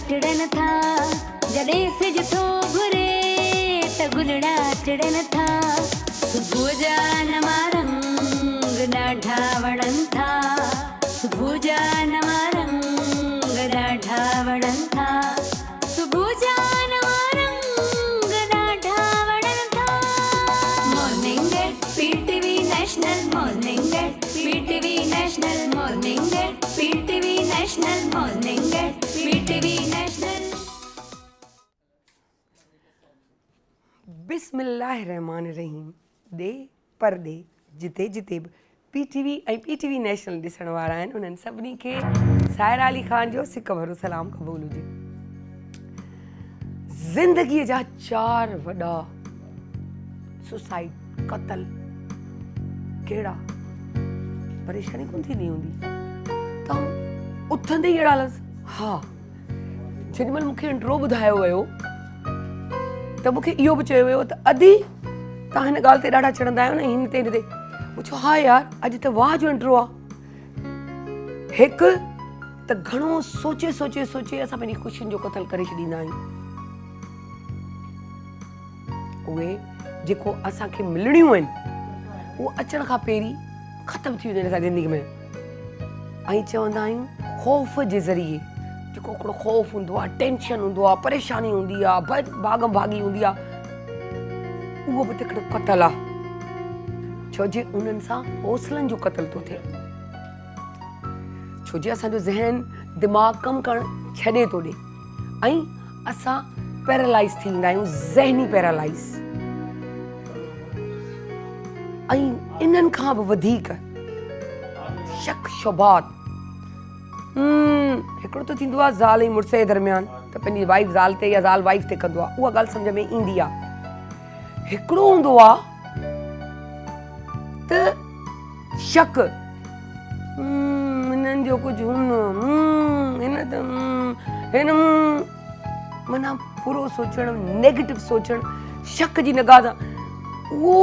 टिड़न था जॾहिं सिज थो घुरे त गुलड़ा टिड़न था सुबुह जा नवा रंग ॾाढा वणनि था सुबुह जा नवा रंग ॾाढा वणनि था सुबुह जा नवा रंग ॾाढा वणनि था morning at PTV national morning at PTV national morning at PTV national morning at PTV national बिस्मिल्लाहिर्रहमानिर्रहीम दे परदे जिते जिते बि पीटीवी ऐं पीटीवी नेशनल ॾिसण वारा आहिनि उन्हनि सभिनी खे सायरा अली ख़ान जो सिक भरो सलाम क़बूल हुजे। ज़िंदगीअ जा 4 वॾा सुसाइड क़तल कहिड़ा परेशानी कोन थींदी हूंदी तव्हां उथंदे ई अहिड़ा लफ़्ज़ हा जेॾी महिल मूंखे इंट्रो ॿुधायो वियो त मूंखे इहो बि चयो वियो त अदी तव्हां हिन ॻाल्हि ते ॾाढा चढ़ंदा आहियो न हिन ते मूं चयो हा यार अॼु त वाह जो इंट्रो आहे हिकु त घणो सोचे सोचे सोचे असां पंहिंजी ख़ुशियुनि जो क़तल करे छॾींदा आहियूं उहे जेको असांखे मिलणियूं आहिनि उहो अचण खां पहिरीं ख़तमु थी वेंदियूं आहिनि असांजी ज़िंदगी में ऐं चवंदा आहियूं ख़ौफ़ जे ज़रिए जेको हिकिड़ो ख़ौफ़ हूंदो आहे टेंशन हूंदो आहे परेशानी हूंदी आहे भागम भागी हूंदी आहे उहो बि त हिकिड़ो क़तल आहे छो जे उन्हनि सां हौसलनि जो क़तल थो थिए छो जे असांजो ज़हन दिमाग़ कमु करणु छॾे थो ॾे ऐं असां पैरालाइज़ थी वेंदा आहियूं ज़हनी पैरालाइज़ ऐं इन्हनि खां बि वधीक शक शुबात हिकिड़ो त थींदो आहे ज़ाल ऐं मुड़ुस जे दरमियान त पंहिंजी वाइफ ज़ाल ते या ज़ाल वाइफ ते कंदो आहे उहा ॻाल्हि सम्झ में ईंदी आहे हिकिड़ो हूंदो आहे त शक हिननि जो कुझु हूंदो हिन त हिन माना बुरो सोचणु नेगेटिव सोचणु शक जी निगाह सां उहो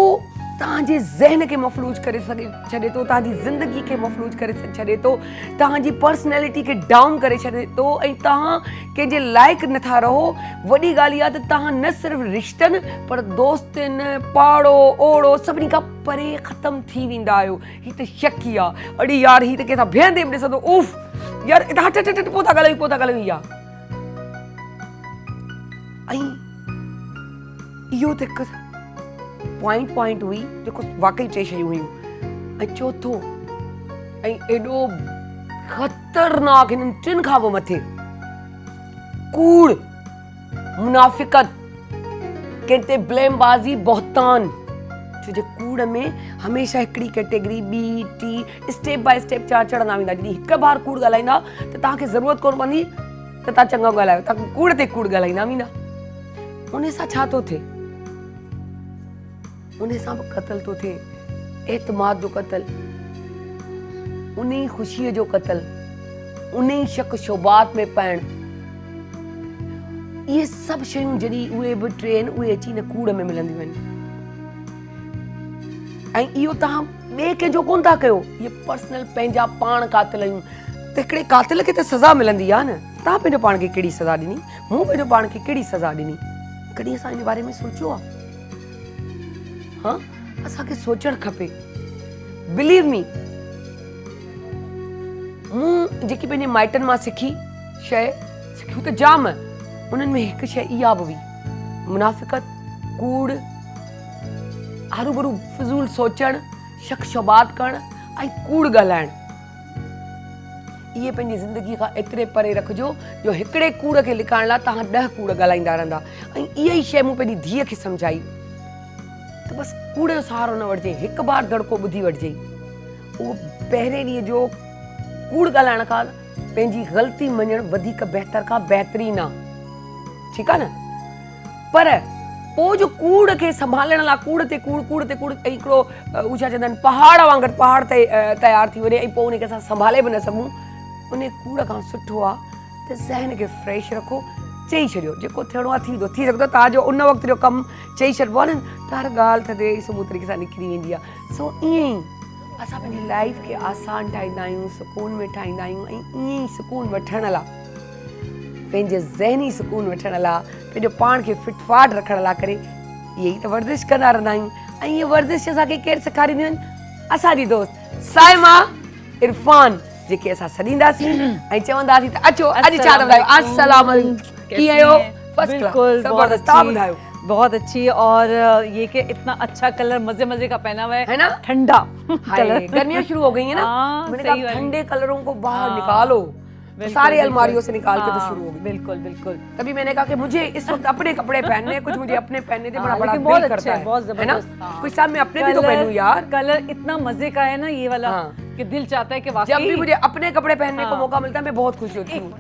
तव्हांजे ज़हन खे मफ़लूज करे छॾे थो तव्हांजी ज़िंदगी खे मफ़लूज करे छॾे थो तव्हांजी पर्सनैलिटी खे डाउन करे छॾे थो ऐं तव्हां कंहिंजे लाइक़ु नथा रहो वॾी ॻाल्हि इहा त तव्हां न सिर्फ़ु रिश्तनि पर दोस्तनि पाड़ो ओड़ो सभिनी खां परे ख़तमु थी वेंदा आहियो हीअ त शक ई आहे अड़ी यार हीअ त कंहिंसां बीहंदे बि ॾिसंदो उफ़ यार हट हट हट पोइ था ॻाल्हायूं इहा ऐं इहो त हिकु पॉइंट हुई जेको वाकई चई शयूं हुयूं ऐं चौथो ऐं एॾो ख़तरनाक हिननि 3 खां बि मथे कूड़ मुनाफ़िक़त कंहिं ते ब्लेमबाज़ी बहतान छो जे कूड़ में हमेशह हिकिड़ी कैटेगरी ॿी टी स्टेप बाय स्टेप चढ़ंदा वेंदा जॾहिं हिकु बार कूड़ ॻाल्हाईंदा त तव्हांखे ज़रूरत कोन पवंदी त तव्हां चङो ॻाल्हायो तव्हां कूड़ ते कूड़ ॻाल्हाईंदा वेंदा उन सां छा थो थिए उन सां बि क़तल थो थिए एतमाद जो क़तल उन ई ख़ुशीअ जो क़तल उन ई शक शुबात में पइण इहे सभु शयूं जॾहिं उहे बि ट्रेन उहे अची न कूड़ में मिलंदियूं आहिनि ऐं इहो तव्हां ॿिए कंहिंजो कोन था कयो इहे पर्सनल पंहिंजा पाण कातिल आहियूं त हिकिड़े कातिल खे त सज़ा मिलंदी आहे न तव्हां पंहिंजो पाण खे कहिड़ी सज़ा ॾिनी मूं पंहिंजो पाण खे कहिड़ी सज़ा ॾिनी कॾहिं असां हिन बारे में सोचियो आहे हाँ असांखे सोचणु खपे बिलीव मी मूं जेकी पंहिंजे माइटनि मां सिखी शइ सिखियूं त जाम उन्हनि में हिकु शइ इहा बि हुई मुनाफ़िक़त कूड़ हरू भरू फिज़ूल सोचणु शक शुबात करणु ऐं कूड़ ॻाल्हाइणु इहे पंहिंजी ज़िंदगीअ खां एतिरे परे रखिजो जो हिकिड़े कूड़ खे लिकाइण लाइ तव्हां 10 कूड़ ॻाल्हाईंदा रहंदा ऐं इहा ई शइ मूं पंहिंजी धीअ खे सम्झाई त बसि कूड़ जो सहारो न वठिजे हिकु बार दड़को ॿुधी वठिजे उहो पहिरें ॾींहं जो कूड़ ॻाल्हाइण खां पंहिंजी ग़लती मञणु वधीक बहितर खां बहितरीन आहे ठीकु आहे न पर पोइ जो कूड़ खे संभालण लाइ कूड़ ते कूड़ ऐं हिकिड़ो उहो छा चवंदा आहिनि पहाड़ वांगुरु पहाड़ ते तयारु थी वञे ऐं पोइ उनखे असां संभाले बि न सघूं उन कूड़ खां सुठो आहे त ज़हन खे फ्रेश रखो चई छॾियो जेको थियणो आहे थी सघंदो तव्हांजो उन वक़्त जो कमु चई छॾिबो आहे न त हर ॻाल्हि थधे सुमूह तरीक़े सां निकिरी वेंदी आहे सो ईअं ई असां पंहिंजी लाइफ खे आसान ठाहींदा आहियूं सुकून में ठाहींदा आहियूं ऐं ईअं ई सुकून वठण लाइ पंहिंजे ज़हनी सुकून वठण लाइ, पंहिंजो पाण खे फिट फाट रखण लाइ करे इहे ई त वर्जिश कंदा रहंदा आहियूं। ऐं इहे वर्जिश असांखे केरु सेखारींदियूं आहिनि? असांजी दोस्त साइमा इरफान, जेके असां सॾींदासीं ऐं चवंदासीं त अचो अॼु छा था ॿुधायो। अस्सलाम वालेकुम, कीअं आहियो? फर्स्ट क्लास, ज़बरदस्त। तव्हां ॿुधायो? बहुत अच्छी। और ये कि इतना अच्छा कलर मजे मजे का पहना हुआ है ना? ठंडा कलर। गर्मियां शुरू हो गई है ना, मैंने कहा ठंडे कलरों को बाहर निकालो, तो सारे अलमारियों से निकाल के तो शुरू हो गई। बिल्कुल बिल्कुल। तभी मैंने कहा कि मुझे इस वक्त अपने कपड़े पहनने, कुछ मुझे अपने पहनने थे, बड़ा बड़ा बहुत दिल करता है, बहुत है ना? जबरदस्त। कुछ टाइम में अपने भी तो पहनूं यार। कलर इतना मजे का है ना ये वाला कि दिल चाहता है कि वाकई जब भी मुझे अपने कपड़े पहनने को मौका मिलता है मैं बहुत खुश होती हूँ।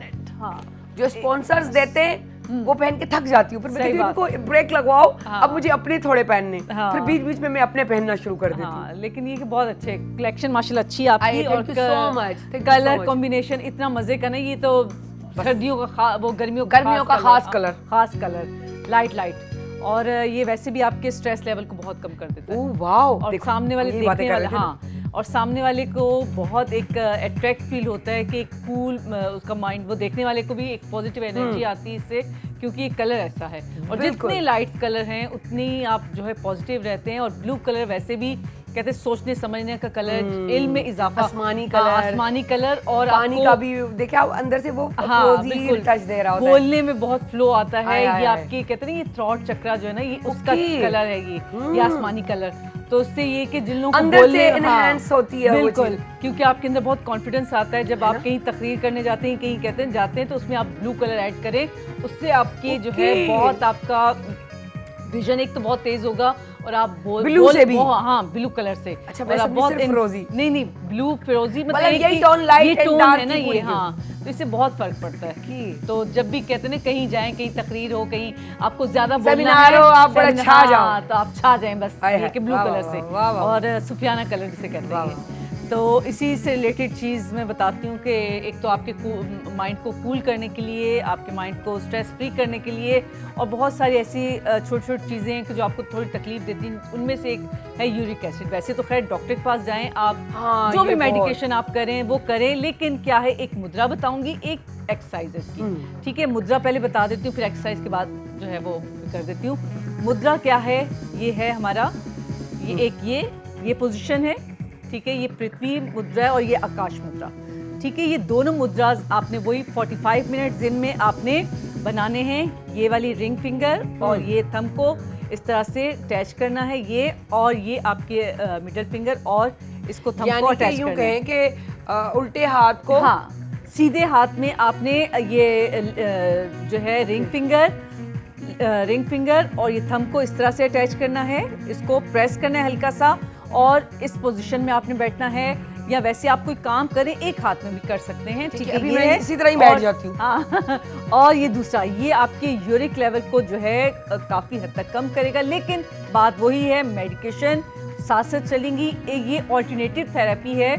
जो स्पॉन्सर्स देते हैं वो पहन के थक जाती हूँ, फिर मैं उनको ब्रेक लगवाओ, अब मुझे अपने थोड़े पहनने, फिर बीच बीच में मैं अपने पहनना शुरू कर देती हूँ। लेकिन ये कि बहुत अच्छे कलेक्शन माशाल्लाह अच्छी आपकी, और कलर कॉम्बिनेशन इतना मजे का नहीं, ये तो सर्दियों का वो गर्मियों का खास कलर लाइट लाइट। और ये वैसे भी आपके स्ट्रेस लेवल को बहुत कम कर देता है। Oh wow. और सामने वाले देखने वाले, हाँ, और सामने वाले को बहुत एक अट्रैक्ट फील होता है कि एक कूल उसका माइंड, वो देखने वाले को भी एक पॉजिटिव एनर्जी आती है इससे, क्योंकि ये कलर ऐसा है। और जितने लाइट कलर हैं उतनी आप जो है पॉजिटिव रहते हैं। और ब्लू कलर वैसे भी कहते हैं सोचने समझने का कलर, इल्म में इजाफा, आसमानी कलर और पानी का भी देखा अंदर से वो फ्रोजी टच दे रहा होता है, बोलने में बहुत फ्लो आता है। ये आपकी कहते हैं ये थ्रॉट चक्रा जो है ना, ये उसका कलर है, ये आसमानी कलर। तो उससे ये कि जिन लोगों को बोलने एनहांस होती है बिल्कुल, क्योंकि आपके अंदर बहुत कॉन्फिडेंस आता है जब आप कहीं तकरीर करने जाते हैं, कहीं कहते हैं जाते हैं, तो उसमें आप ब्लू कलर ऐड करें, उससे आपकी जो है बहुत आपका विजन एक तो बहुत तेज होगा, और आप ब्लू से भी, हाँ ब्लू कलर से। अच्छा, वैसे बहुत फिरोजी नहीं ब्लू फिरोजी मतलब यही टोन लाइट एंड डार्क है ना ये, हाँ, तो इससे बहुत फर्क पड़ता है। तो जब भी कहते हैं कहीं जाएं, कहीं तकरीर हो, कहीं आपको ज्यादा बोलना है, आप बड़ा छा जाओ, तो आप छा जाएं बस ये कि ब्लू कलर से, और सुफियाना कलर जिसे कहते हैं। तो इसी से रिलेटेड चीज़ मैं बताती हूँ कि एक तो आपके माइंड को कूल करने के लिए, आपके माइंड को स्ट्रेस फ्री करने के लिए, और बहुत सारी ऐसी छोटी छोटी चीज़ें हैं कि जो आपको थोड़ी तकलीफ देती हैं, उनमें से एक है यूरिक एसिड। वैसे तो खैर डॉक्टर के पास जाएं आप, जो भी मेडिकेशन आप करें वो करें, लेकिन क्या है, एक मुद्रा बताऊंगी, एक एक्सरसाइजेस की, ठीक है? मुद्रा पहले बता देती हूँ, फिर एक्सरसाइज के बाद जो है वो कर देती हूँ। मुद्रा क्या है? ये है हमारा ये पोजीशन है, ठीक है? ये पृथ्वी मुद्रा और ये आकाश मुद्रा, ठीक है? ये दोनों मुद्राज आपने वही 45 मिनट दिन में आपने बनाने हैं। ये वाली रिंग फिंगर और ये थंब को इस तरह से अटैच करना है, ये और ये आपके मिडिल फिंगर और इसको थंब को अटैच करना है। यूं कहें कि उल्टे हाथ को, हाँ, सीधे हाथ में आपने ये जो है रिंग फिंगर और ये थंब को इस तरह से अटैच करना है, इसको प्रेस करना है हल्का सा, और इस पोजीशन में आपने बैठना है। या वैसे आप कोई काम करें एक हाथ में भी कर सकते हैं, ठीक है? अभी मैं इसी तरह ही बैठ जाती हूँ। हाँ और ये दूसरा, ये आपके यूरिक लेवल को जो है काफी हद तक कम करेगा, लेकिन बात वही है, मेडिकेशन साथ साथ चलेंगी। ये ऑल्टरनेटिव थेरेपी है,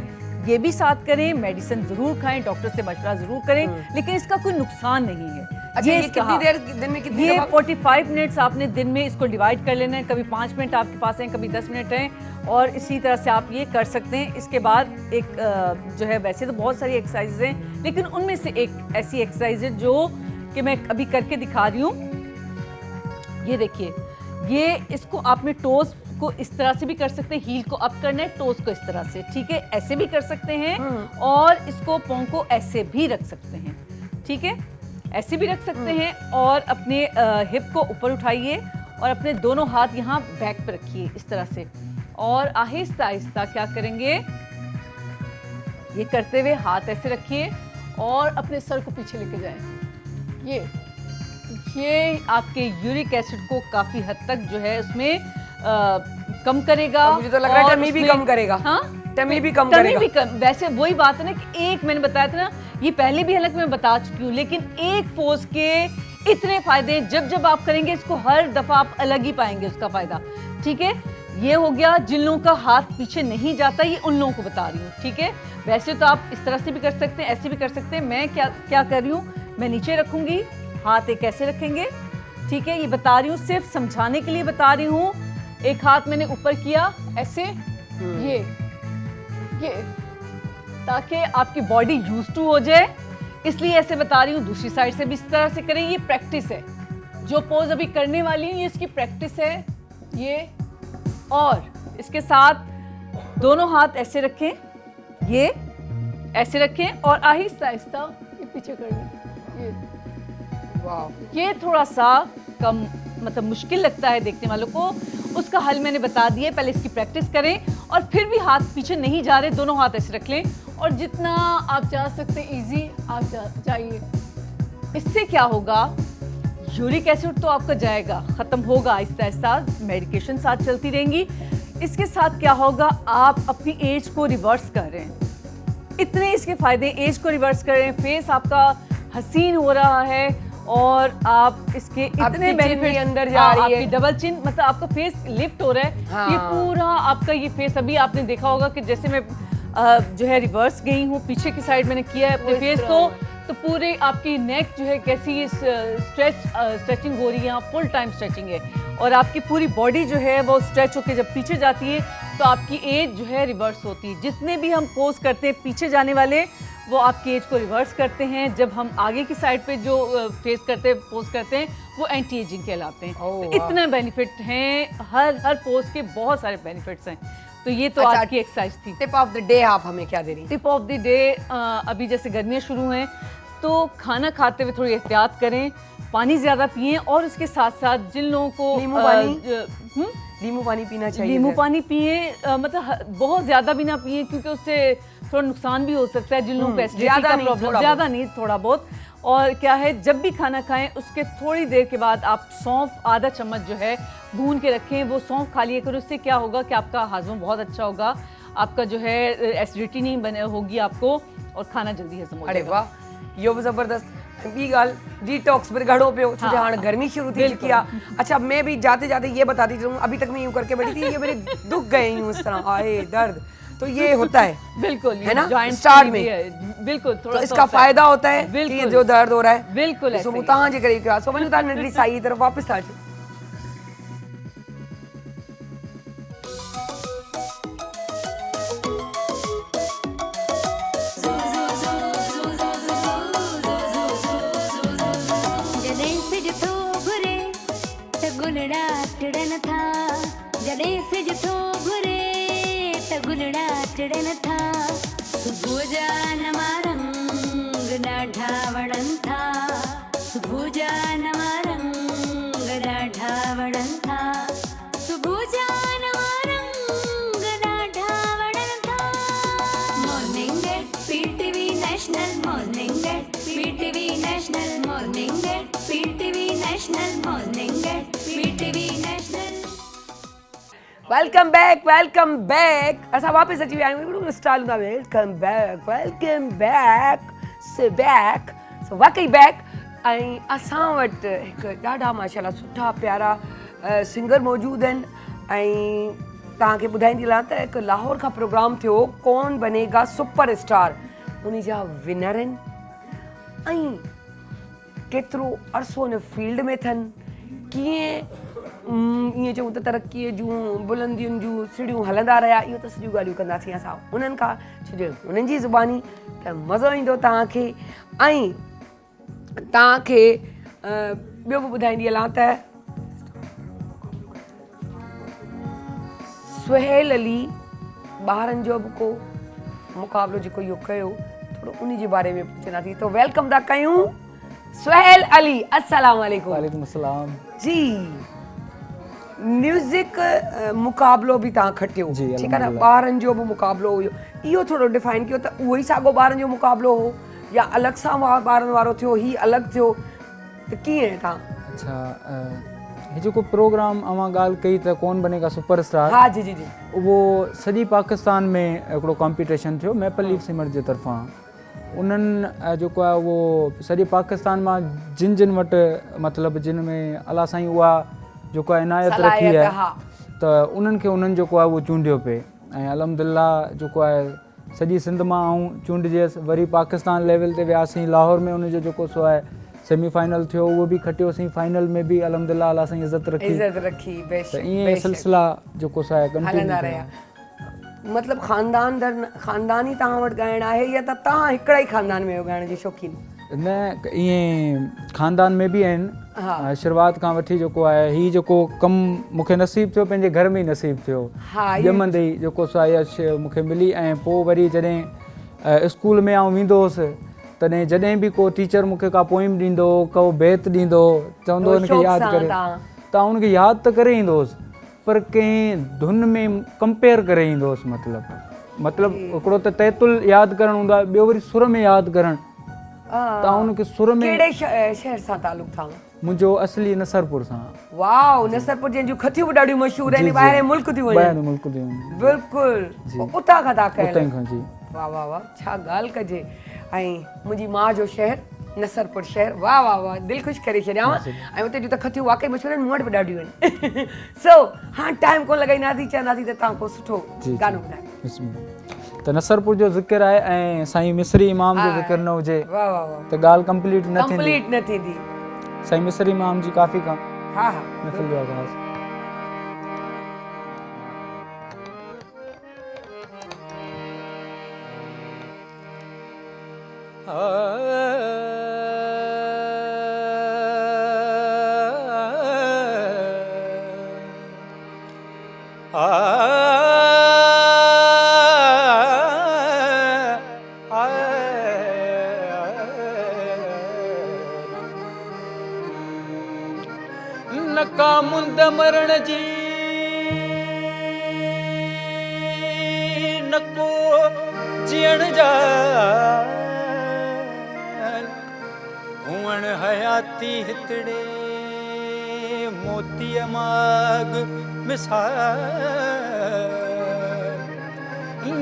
ये भी साथ करें, मेडिसिन जरूर खाएं, डॉक्टर से मशवरा जरूर करें, लेकिन इसका कोई नुकसान नहीं है। अच्छा, ये कितनी देर दिन में, कितनी ये 45 मिनट्स आपने दिन में इसको डिवाइड कर लेना है, कभी 5 मिनट आपके पास हैं, कभी 10 मिनट हैं, और इसी तरह से आप ये कर सकते हैं। इसके बाद एक जो है, वैसे तो बहुत सारी एक्सरसाइजेज हैं, लेकिन उनमें से एक ऐसी एक्सरसाइज है जो कि मैं अभी करके दिखा रही हूँ। ये देखिए, ये इसको आपने टोज को इस तरह से भी कर सकते हैं, हील को अप करना है, टोज को इस तरह से, ठीक है? ऐसे भी कर सकते हैं, और इसको पाँव को ऐसे भी रख सकते हैं, ठीक है? ऐसे भी रख सकते हैं, और अपने हिप को ऊपर उठाइए और अपने दोनों हाथ यहाँ बैक पे रखिए इस तरह से, और आहिस्ता आहिस्ता क्या करेंगे, ये करते हुए हाथ ऐसे रखिए और अपने सर को पीछे लेके जाएं। ये आपके यूरिक एसिड को काफी हद तक जो है उसमें कम करेगा। मुझे तो लग रहा है टमी भी कम करेगा। हाँ, टमी भी कम करेगा। वैसे वही बात है ना कि एक मैंने बताया था ना, ये पहले भी हालांकि मैं बता चुकी हूँ, लेकिन एक पोज के इतने फायदे, जब आप करेंगे इसको हर दफा आप अलग ही पाएंगे उसका फायदा, ठीक है? ये हो गया जिन लोगों का हाथ पीछे नहीं जाता, ये उन लोगों को बता रही हूँ, ठीक है? वैसे तो आप इस तरह से भी कर सकते हैं, ऐसे भी कर सकते हैं। मैं क्या कर रही हूँ, मैं नीचे रखूंगी, हाथ एक ऐसे रखेंगे, ठीक है? ये बता रही हूँ, सिर्फ समझाने के लिए बता रही हूँ। एक हाथ मैंने ऊपर किया ऐसे, ये ताकि आपकी बॉडी यूज्ड टू हो जाए इसलिए ऐसे बता रही हूँ। दूसरी साइड से भी इस तरह से करें, ये प्रैक्टिस है। जो पोज अभी करने वाली हूँ ये इसकी प्रैक्टिस है। ये और इसके साथ दोनों हाथ ऐसे रखें, ये ऐसे रखें और आहिस्ता आहिस्ता ये पीछे कर लें। ये वाह, ये थोड़ा सा कम मतलब मुश्किल लगता है देखने वालों को, उसका हल मैंने बता दिया। पहले इसकी प्रैक्टिस करें और फिर भी हाथ पीछे नहीं जा रहे, दोनों हाथ ऐसे रख लें और जितना आप जा सकते इजी आप जाइए। इससे क्या होगा, यूरिक एसिड तो आपका जाएगा, खत्म होगा आहिस्ता आहिस्ता, मेडिकेशन साथ चलती रहेंगी। इसके साथ क्या होगा, आप अपनी एज को रिवर्स कर रहे हैं। इतने इसके फायदे, एज को रिवर्स कर रहे हैं, फेस आपका हसीन हो रहा है और आप इसके इतने बेनिफिट अंदर जा रही है, आपकी डबल चिन मतलब आपका फेस लिफ्ट हो रहा है। हाँ। ये पूरा आपका ये फेस, अभी आपने देखा होगा कि जैसे मैं जो है रिवर्स गई हूँ, पीछे की साइड मैंने किया है अपने फेस को, तो पूरे आपकी नेक जो है कैसी स्ट्रेचिंग हो रही है, फुल टाइम स्ट्रेचिंग है और आपकी पूरी बॉडी जो है वो स्ट्रेच होकर जब पीछे जाती है तो आपकी एज जो है रिवर्स होती है। जितने भी हम पोज करते हैं पीछे जाने वाले, वो आपकी एज को रिवर्स करते हैं। जब हम आगे की साइड पे जो फेस करते हैं, पोज करते हैं, वो एंटी एजिंग कहलाते हैं। तो इतने बेनिफिट हैं, हर पोज के बहुत सारे बेनिफिट्स हैं। तो ये तो आज की एक्सरसाइज थी। टिप ऑफ द डे आप हमें क्या दे रही? टिप ऑफ द डे, अभी जैसे गर्मियाँ शुरू हैं तो खाना खाते हुए थोड़ी एहतियात करें, पानी ज़्यादा पिएं और उसके साथ साथ जिन लोगों को नींबू पानी पीना चाहिए। नींबू पानी पिए, मतलब बहुत ज़्यादा भी ना पिए क्योंकि उससे थोड़ा नुकसान भी हो सकता है जिन लोगों को एसिडिटी का प्रॉब्लम। ज़्यादा नहीं, थोड़ा बहुत। और क्या है, जब भी खाना खाएं उसके थोड़ी देर के बाद आप सौंफ आधा चम्मच जो है भून के रखें, वो सौंफ खा लिया करो। उससे क्या होगा कि आपका हाजमा बहुत अच्छा होगा, आपका जो है एसिडिटी नहीं बने होगी आपको और खाना जल्दी हजम हो जाएगा। अरे वाह, यो ज़बरदस्त। ॿी ॻाल्हि, डिटॉक्स फिर घणो पियो, छो जो हाणे गर्मी शुरू थी चुकी आहे। अच्छा, मैं भी जाते जाते ये बताती चलूँ, अभी तक मैं यूँ करके बैठी थी, ये मेरे दुख गए यूँ इस तरह, आए दर्द, तो ये होता है बिल्कुल, है ना जॉइंट स्टार्ट में, बिल्कुल तो इसका फायदा होता है कि ये जो दर्द हो रहा है बिल्कुल सो तव्हां जे करे कयो। सो वञूं था नंढड़ी साई जी तरफ़ वापसि था अचूं। जॾहिं सिज थो घुरे त गुलड़ा टिड़न था, जॾहिं सिज थो घुरे त गुलड़ा टिड़न था। सुबुह जा नवा रंग ॾाढा वणनि था, सुबुह जा नवा रंग ॾाढा वणनि था, सुबुह जा नवा रंग ॾाढा वणनि था। Morning at PTV national, morning at PTV national, morning at PTV national, morning at PTV national. Welcome back. असां वापसि अची विया आहियूं स्टाइल हूंदा, वेलकम बैक से बैक सो वाकई बैक। ऐं असां वटि हिकु ॾाढा माशाल्लाह सुठा प्यारा सिंगर मौजूदु आहिनि। ऐं तव्हांखे ॿुधाईंदी हलां त हिकु लाहौर खां प्रोग्राम थियो, कौन बनेगा सुपर स्टार, उन जा विनर आहिनि ऐं केतिरो अरसो हुन फील्ड में अथनि, कीअं ईअं चऊं त तरक़ीअ जूं बुलंदियुनि जूं सीढ़ियूं हलंदा रहिया। इहो त सॼियूं ॻाल्हियूं कंदासीं असां उन्हनि खां, छो जो उन्हनि जी ज़ुबानी त मज़ो ईंदो तव्हांखे। ऐं तव्हांखे ॿियो बि ॿुधाईंदी हलां त सुहेल अली ॿारनि जो बि को मुक़ाबिलो जेको इहो कयो, थोरो उन जे बारे में पुछंदासीं। तो वेलकम था कयूं सुहेल अली। अस्सलाम वालेकुम। वालेकुम अस्सलाम जी। म्यूज़िक मुक़ाबिलो बि तव्हां खटियो, जी, ठीकु आहे न, ॿारनि जो बि मुक़ाबिलो हुयो, इहो थोरो डिफाइन कयो त उहो ई साॻियो ॿारनि जो मुक़ाबिलो हो या अलॻि सां ॿारनि वारो थियो, ही अलॻि थियो, त कीअं तव्हां? अच्छा, हे जेको प्रोग्राम अवां ॻाल्हि कई त कौन बनेगा सुपर स्टार, हा जी जी जी, उहो सॼी पाकिस्तान में हिकिड़ो कॉम्पिटिशन थियो मेपल लीफ सिमर जे तरफ़ां। उन्हनि जेको आहे उहो सॼे पाकिस्तान मां जिन वटि मतिलबु जिन में अलाह साईं उहा जेको आहे इनायत रखी आहे, त उन्हनि खे उन्हनि जेको आहे उहो चूंडियो पिए। ऐं अल्हम्दुलिल्लाह जेको आहे सॼी सिंध मां आऊं चूंडिजियसि, वरी पाकिस्तान लेवल ते वियासीं, लाहौर में उनजो जेको सो आहे सेमीफाइनल थियो, उहो बि खटियोसीं, फाइनल में बि अल्हम्दुलिल्लाह अलाह साईं इज़त रखी, त ईअं सिलसिला जेको सो आहे कंटिन्यू रहिया। मतिलबु ख़ानदानी तव्हां वटि ॻाइणु आहे या त तव्हां हिकिड़ा ई ख़ानदान में ॻाइण जी शौक़ीन? न ईअं ख़ानदान में बि आहिनि। हा। शुरूआत खां वठी जेको आहे हीउ जेको कमु मूंखे नसीबु थियो पंहिंजे घर में ई नसीबु थियो। हा, इहो- ॼमंदे ई जेको सो आहे इहा शइ मूंखे मिली। ऐं पोइ वरी जॾहिं स्कूल में आउं वेंदो हुउसि तॾहिं जॾहिं बि को टीचर मूंखे का पोइम ॾींदो को बैत ॾींदो चवंदो हुनखे शौक़ यादि सां करे तव्हां- त हुनखे यादि त करे ईंदो हुउसि पर कंहिं धुन में कंपेयर करे ईंदो हुउसि। मतिलबु हिकिड़ो त तैतुल यादि करणु हूंदो आहे, ॿियो वरी सुर में यादि करणु। त हुनखे सुर में कहिड़े शहर सां तालुक था? मुंहिंजो असली नसरपुर सां। वाओ, नसरपुर जंहिंजूं खथियूं बि ॾाढियूं मशहूर आहिनि, ॿाहिरि मुल्क थियूं वञनि। ॿाहिरि मुल्क थियूं वञनि। बिल्कुलु उतां खां था कयल? उतां खां जी। वाह वाह वाह, छा ॻाल्हि कजे। ऐं मुंहिंजी माउ जो शहर नसरपुर शहर, वाह वाह वाह, दिलि ख़ुशि करे छॾियांव। ऐं उते जूं त खथियूं वाक़ई मशहूर आहिनि, मूं वटि बि ॾाढियूं आहिनि। सो हाणे टाइम कोन लॻाईंदासीं, चवंदासीं त तव्हां को सुठो गानो ॿुधायो। त नसरपुर जो ज़िक्र आहे ऐं साईं मिस्री इमाम जो ज़िक्र न हुजे वाह वाह वाह, त ॻाल्हि कंप्लीट न थींदी। कंप्लीट न थींदी। साईं मिस्री इमाम जी काफ़ी खां हा हा, महफ़िल जो आगाज़। नका मुंद मरण जी नको जियण जा हुअण हयाती हितड़े मोती माग मिसाल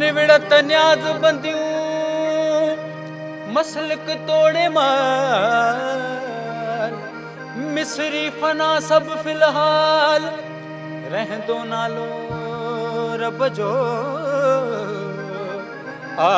निविड़त न्याज बंदियूं मसलक तोड़े माल मिस्री फना सब फिलहाल रहंदो नालो रब जो आ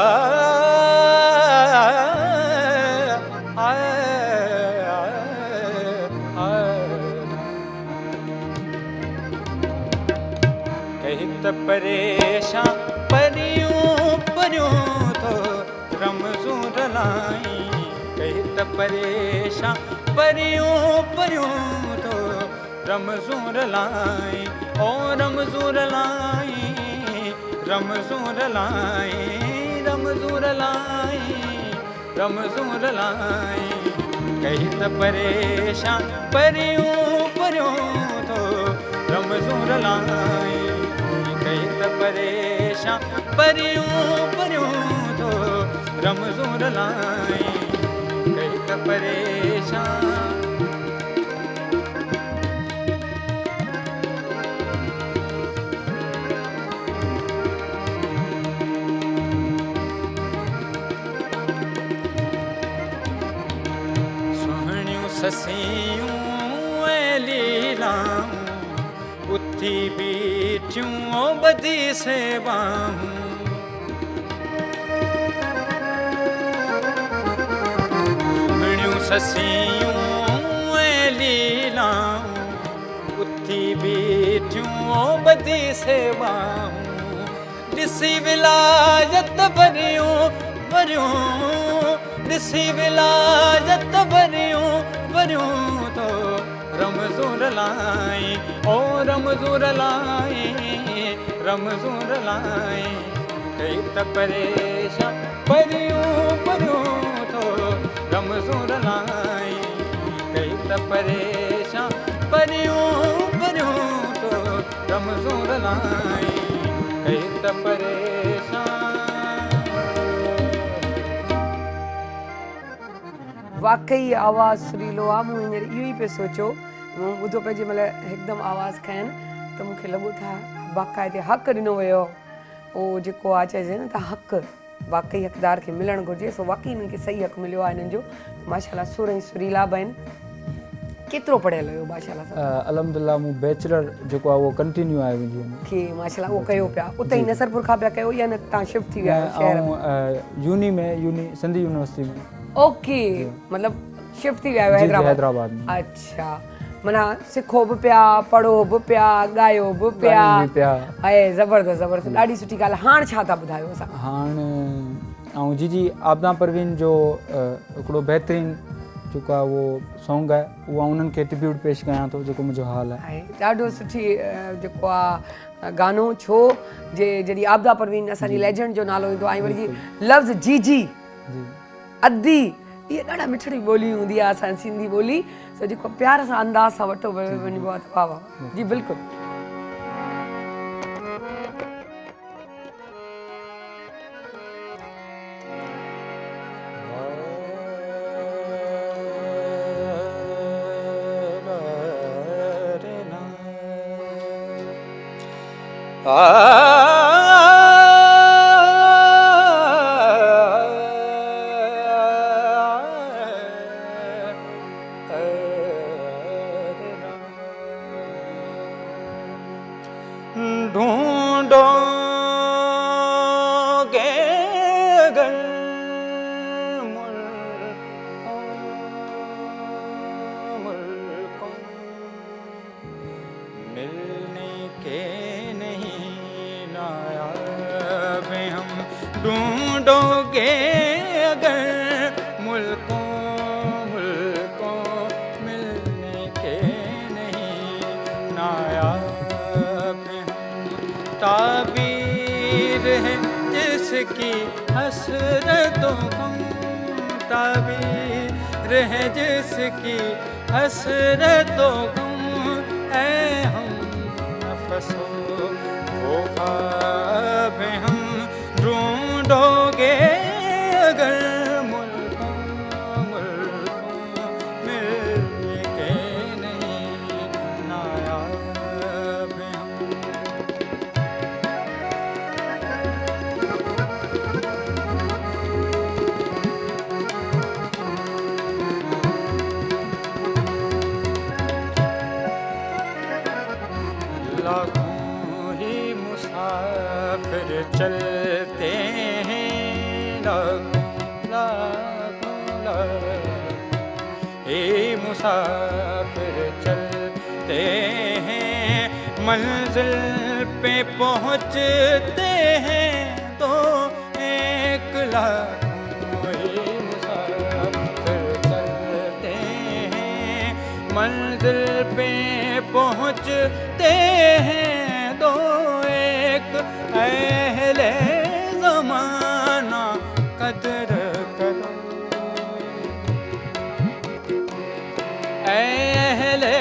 कहीं त परेशान परियूं परियूं तो रमज़ूं रलाई कहीं त परेशान परियूं परियूं तो रमज़ूं रलाई ओ रमज़ूं रलाई रमज़ूं रलाई रमज़ूं रलाई रमज़ूं रलाई कहीं त परेशान परियूं परियूं तो रमज़ूं रलाई कहीं त परेशान परियूं परियूं तो रमज़ूं रलाई कहीं त परेशान। सुहणियूं ससियूं ऐं लीलाऊं उथी बीठियूं बदी सेवाऊं सुहणियूं ससियूं ऐं लीलाऊं उथी बीठियूं बदी सेवाऊं ॾिसी विलायत भरियूं भरियूं ॾिसी विलायत भरियूं भरियूं तो रमज़ूं रलाई ओ रमज़ूं रलाई रमज़ूं रलाई कहीं त परेशान परियूं परियूं तो रमज़ूं रलाई कहीं त परेशान परियूं परियूं तो रमज़ूं रलाई कहीं त परेशान। वाकई आवाज़ सुरीलो आहे। मूं हींअर इहो ई पियो सोचियो, मूं ॿुधो पियो जंहिं महिल हिकदमि आवाज़ खयनि त मूंखे लॻो था बाक़ाइदे हक़ ॾिनो वियो। उहो जेको आहे चइजे न त हक़ वाकई हक़दार खे मिलणु घुरिजे। सो वाकई हिननि खे सही हक़ मिलियो आहे हिननि जो। माशाल्लाह सुर ऐं सुरीला बि आहिनि। केतिरो पढ़ियल हुयो माशाल्लाह सां? अलहमदिल्ला मूं बैचलर जेको आहे उहो कंटिन्यू आहे मुंहिंजी की माशाल्लाह उहो कयो पिया उते ई नसरपुर खां पिया कयो या न तव्हां शिफ्ट थी विया शहर में? यूनी में सिंधी यूनिवर्सिटी में। ओके, मतलब शिफ्ट थी विया आहियो हैदराबाद? हैदराबाद में। अच्छा, माना सिखो बि पिया, पढ़ो बि पिया, ॻायो बि पिया। आहे ज़बरदस्त ज़बरदस्त, ॾाढी सुठी ॻाल्हि। हाणे छा था ॿुधायो असां? हाणे ऐं जी आपदा परवीन जो हिकिड़ो बहितरीनु जेको आहे उहो सॉन्ग आहे उहा उन्हनि खे ट्रिब्यूट पेश कयां थो जेको मुंहिंजो हाल आहे। ॾाढो सुठी जेको आहे गानो छो जे जॾहिं आपदा परवीन असांजी लेजेंड जो नालो ईंदो आहे ऐं वरी लफ़्ज़ जी जी अदी इहे ॾाढा मिठड़ी ॿोली हूंदी आहे असांजी सिंधी ॿोली सो जेको प्यार सां अंदाज़ सां वठो वञिबो आहे त वाह वाह जी बिल्कुलु। ढूंढोगे अगर मुल्कों मिलने के नहीं नायाब हम ढूंढोगे अगर मुल्कों मिलने के नहीं नायाब ताबीर है जिसकी हसरतों गम ताबीर है जिसकी हसरतों गम ऐ हम नफसों वो ख्वाब हम ढूंढोगे अगर मुल्कों मिलने के नहीं नायाब हम। लाखों ही मुसाफिर चलते हैं लाखों ही मुसाफिर चलते हैं मंजिल पे पहुँचते हैं तो एक लाखों ही मुसाफिर चलते हैं मंजिल पे पहुँचते हैं दो एक अहले ज़माना कदर करो अहले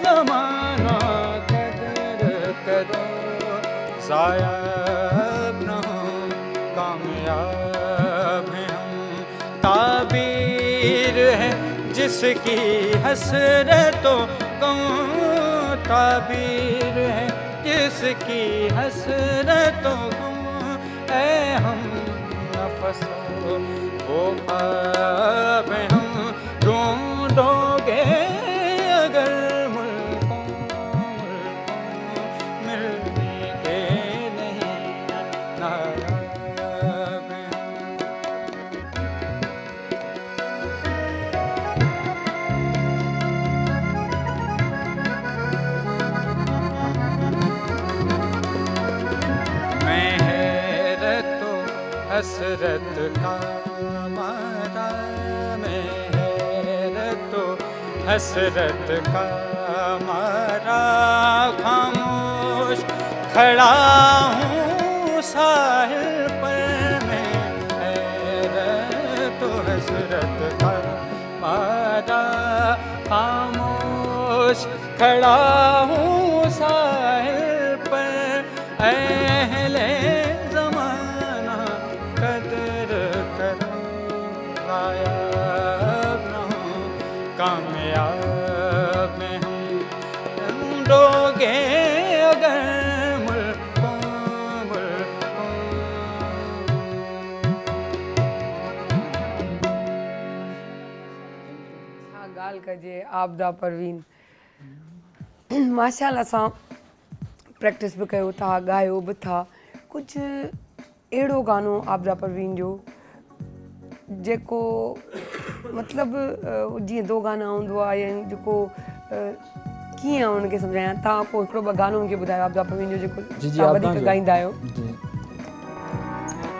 ज़माना कदर करो ज़ाया न हो कामयाब हैं हम ताबीर है जिसकी हसरतों गम ताबीर है जिसकी हसरतों गम ऐ हम नफसों वो ख्वाब हम ढूंढोगे अगर मुल्कों मिलने के नहीं नायाब हैं हम। मैं हैरत हसरत का मारा मैं हैरत हसरत का मारा खामोश खड़ा हूँ साहिल पर मैं हैरत हसरत का मारा खामोश खड़ा हूँ साहिल पर अहले ज़माना कदर करो नायाब न हो कामयाब में हम ढूंढोगे अगर मुल्कों हाँ ॻाल्हि कजे आपदा परवीन माशाअल्लाह सां प्रैक्टिस भी कयो था ॻायो भी था कुझु अहिड़ो गानो आपदा परवीन जो जेको मतिलबु जीअं दो गाना हूंदो आहे या जेको कीअं हुनखे सम्झायां तव्हां पोइ हिकिड़ो ॿ गानो मूंखे ॿुधायो आपदा परवीन जो जेको जी तव्हां आपदा वधीक जो ॻाईंदा आहियो। जी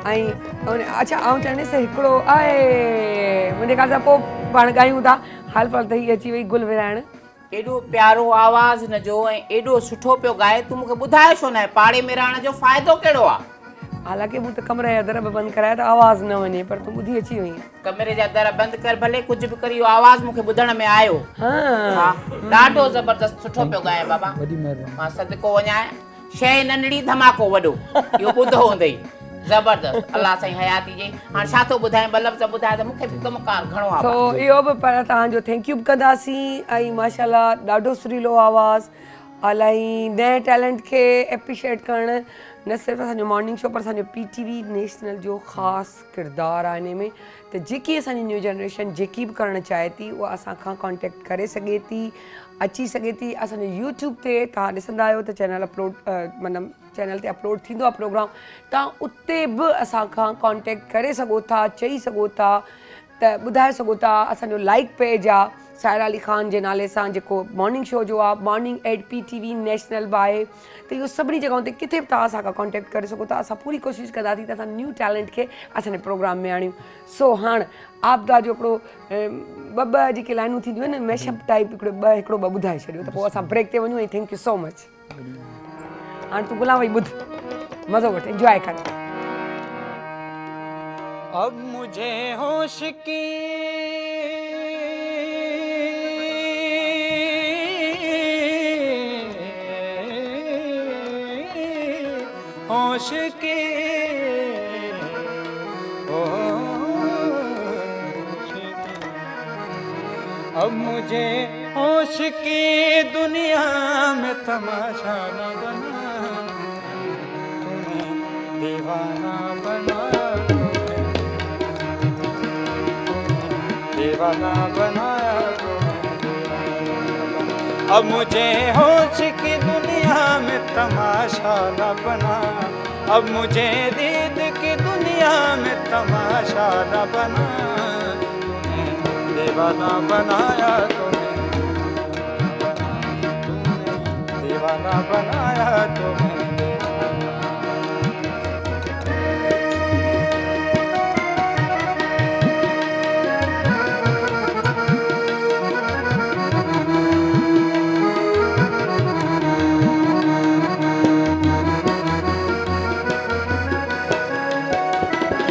अच्छा आउं चवंदी से हिकिड़ो आहे मुंहिंजे ख़्याल सां पोइ पाण ॻायूं था। हाल फ़िलहाल त हीअ अची वई गुल विराइण। एॾो प्यारो आवाज़ हिन जो ऐं एॾो सुठो पियो ॻाए, तूं मूंखे ॿुधाए छो न आहे पाड़े में रहण जो फ़ाइदो कहिड़ो आहे? हालांकि मूं त कमरे जा दर बंदि कराया त आवाज़ न वञे, पर तूं ॿुधी अची वई। कमरे जा दर बंदि कर, भले कुझु बि कर, इहो आवाज़ मूंखे ॿुधण में आयो। हा, ॾाढो ज़बरदस्त सुठो पियो ॻाए बाबा। वॾी महिरबानी। मां सदको वञां, शइ नंढड़ी धमाको वॾो, इहो ॿुधो हूंदई। ज़बरदस्त, अलाह साईं हयाती ॾे। हाणे छा थो ॿुधाए, ॿ लफ़्ज़ ॿुधाए त मूंखे बि कमकार घणो आहे। सो इहो बि पर तव्हांजो थैंक यू बि कंदासीं ऐं माशाल्लाह ॾाढो सुरीलो आवाज़, इलाही नए टैलेंट खे एप्रिशिएट करणु न सिर्फ़ु असांजो मॉर्निंग शो पर असांजो PTV नेशनल जो ख़ासि किरदारु आहे हिन में। त जेकी असांजी न्यू जनरेशन जेकी बि करणु चाहे थी उहा असां खां कॉन्टेक्ट करे सघे थी, अची सघे थी। असांजे यूट्यूब ते तव्हां ॾिसंदा आहियो त चैनल अपलोड मतिलबु चैनल ते अपलोड थींदो आहे प्रोग्राम, तव्हां उते बि असां खां कॉन्टेक्ट करे सघो था, चई सघो था, त ॿुधाए सघो था। असांजो लाइक पेज आहे साहिरा अली ख़ान जे नाले सां, जेको मॉर्निंग शो जो आहे morning@PTV नेशनल बाय। त इहो सभिनी जॻहियुनि ते किथे बि तव्हां असां खां कॉन्टेक्ट करे सघो था। असां पूरी कोशिशि कंदासीं त असां न्यू टैलेंट खे असांजे प्रोग्राम में आणियूं। सो हाणे आपदा जो हिकिड़ो ॿ जेके लाइनूं थींदियूं आहिनि मैशअप टाइप हिकिड़ो ॿ ॿुधाए छॾियो त पोइ असां ब्रेक ते वञूं। ऐं थैंक यू सो मच। हाणे तूं गुलाम वई ॿुध, मज़ो वठ, इंजॉय कर। अब मुझे होश की होश की अब मुझे होश की दुनिया में तमाशा न बना, तूने दीवाना बनाया, दीवाना बनाया तुम्हें। अब मुझे होश की दुनिया में तमाशा न बना, अब मुझे दीद की दुनिया में तमाशा न बना, तुम्हें दीवाना बनाया, तुम्हें दीवाना बनाया, तुम्हें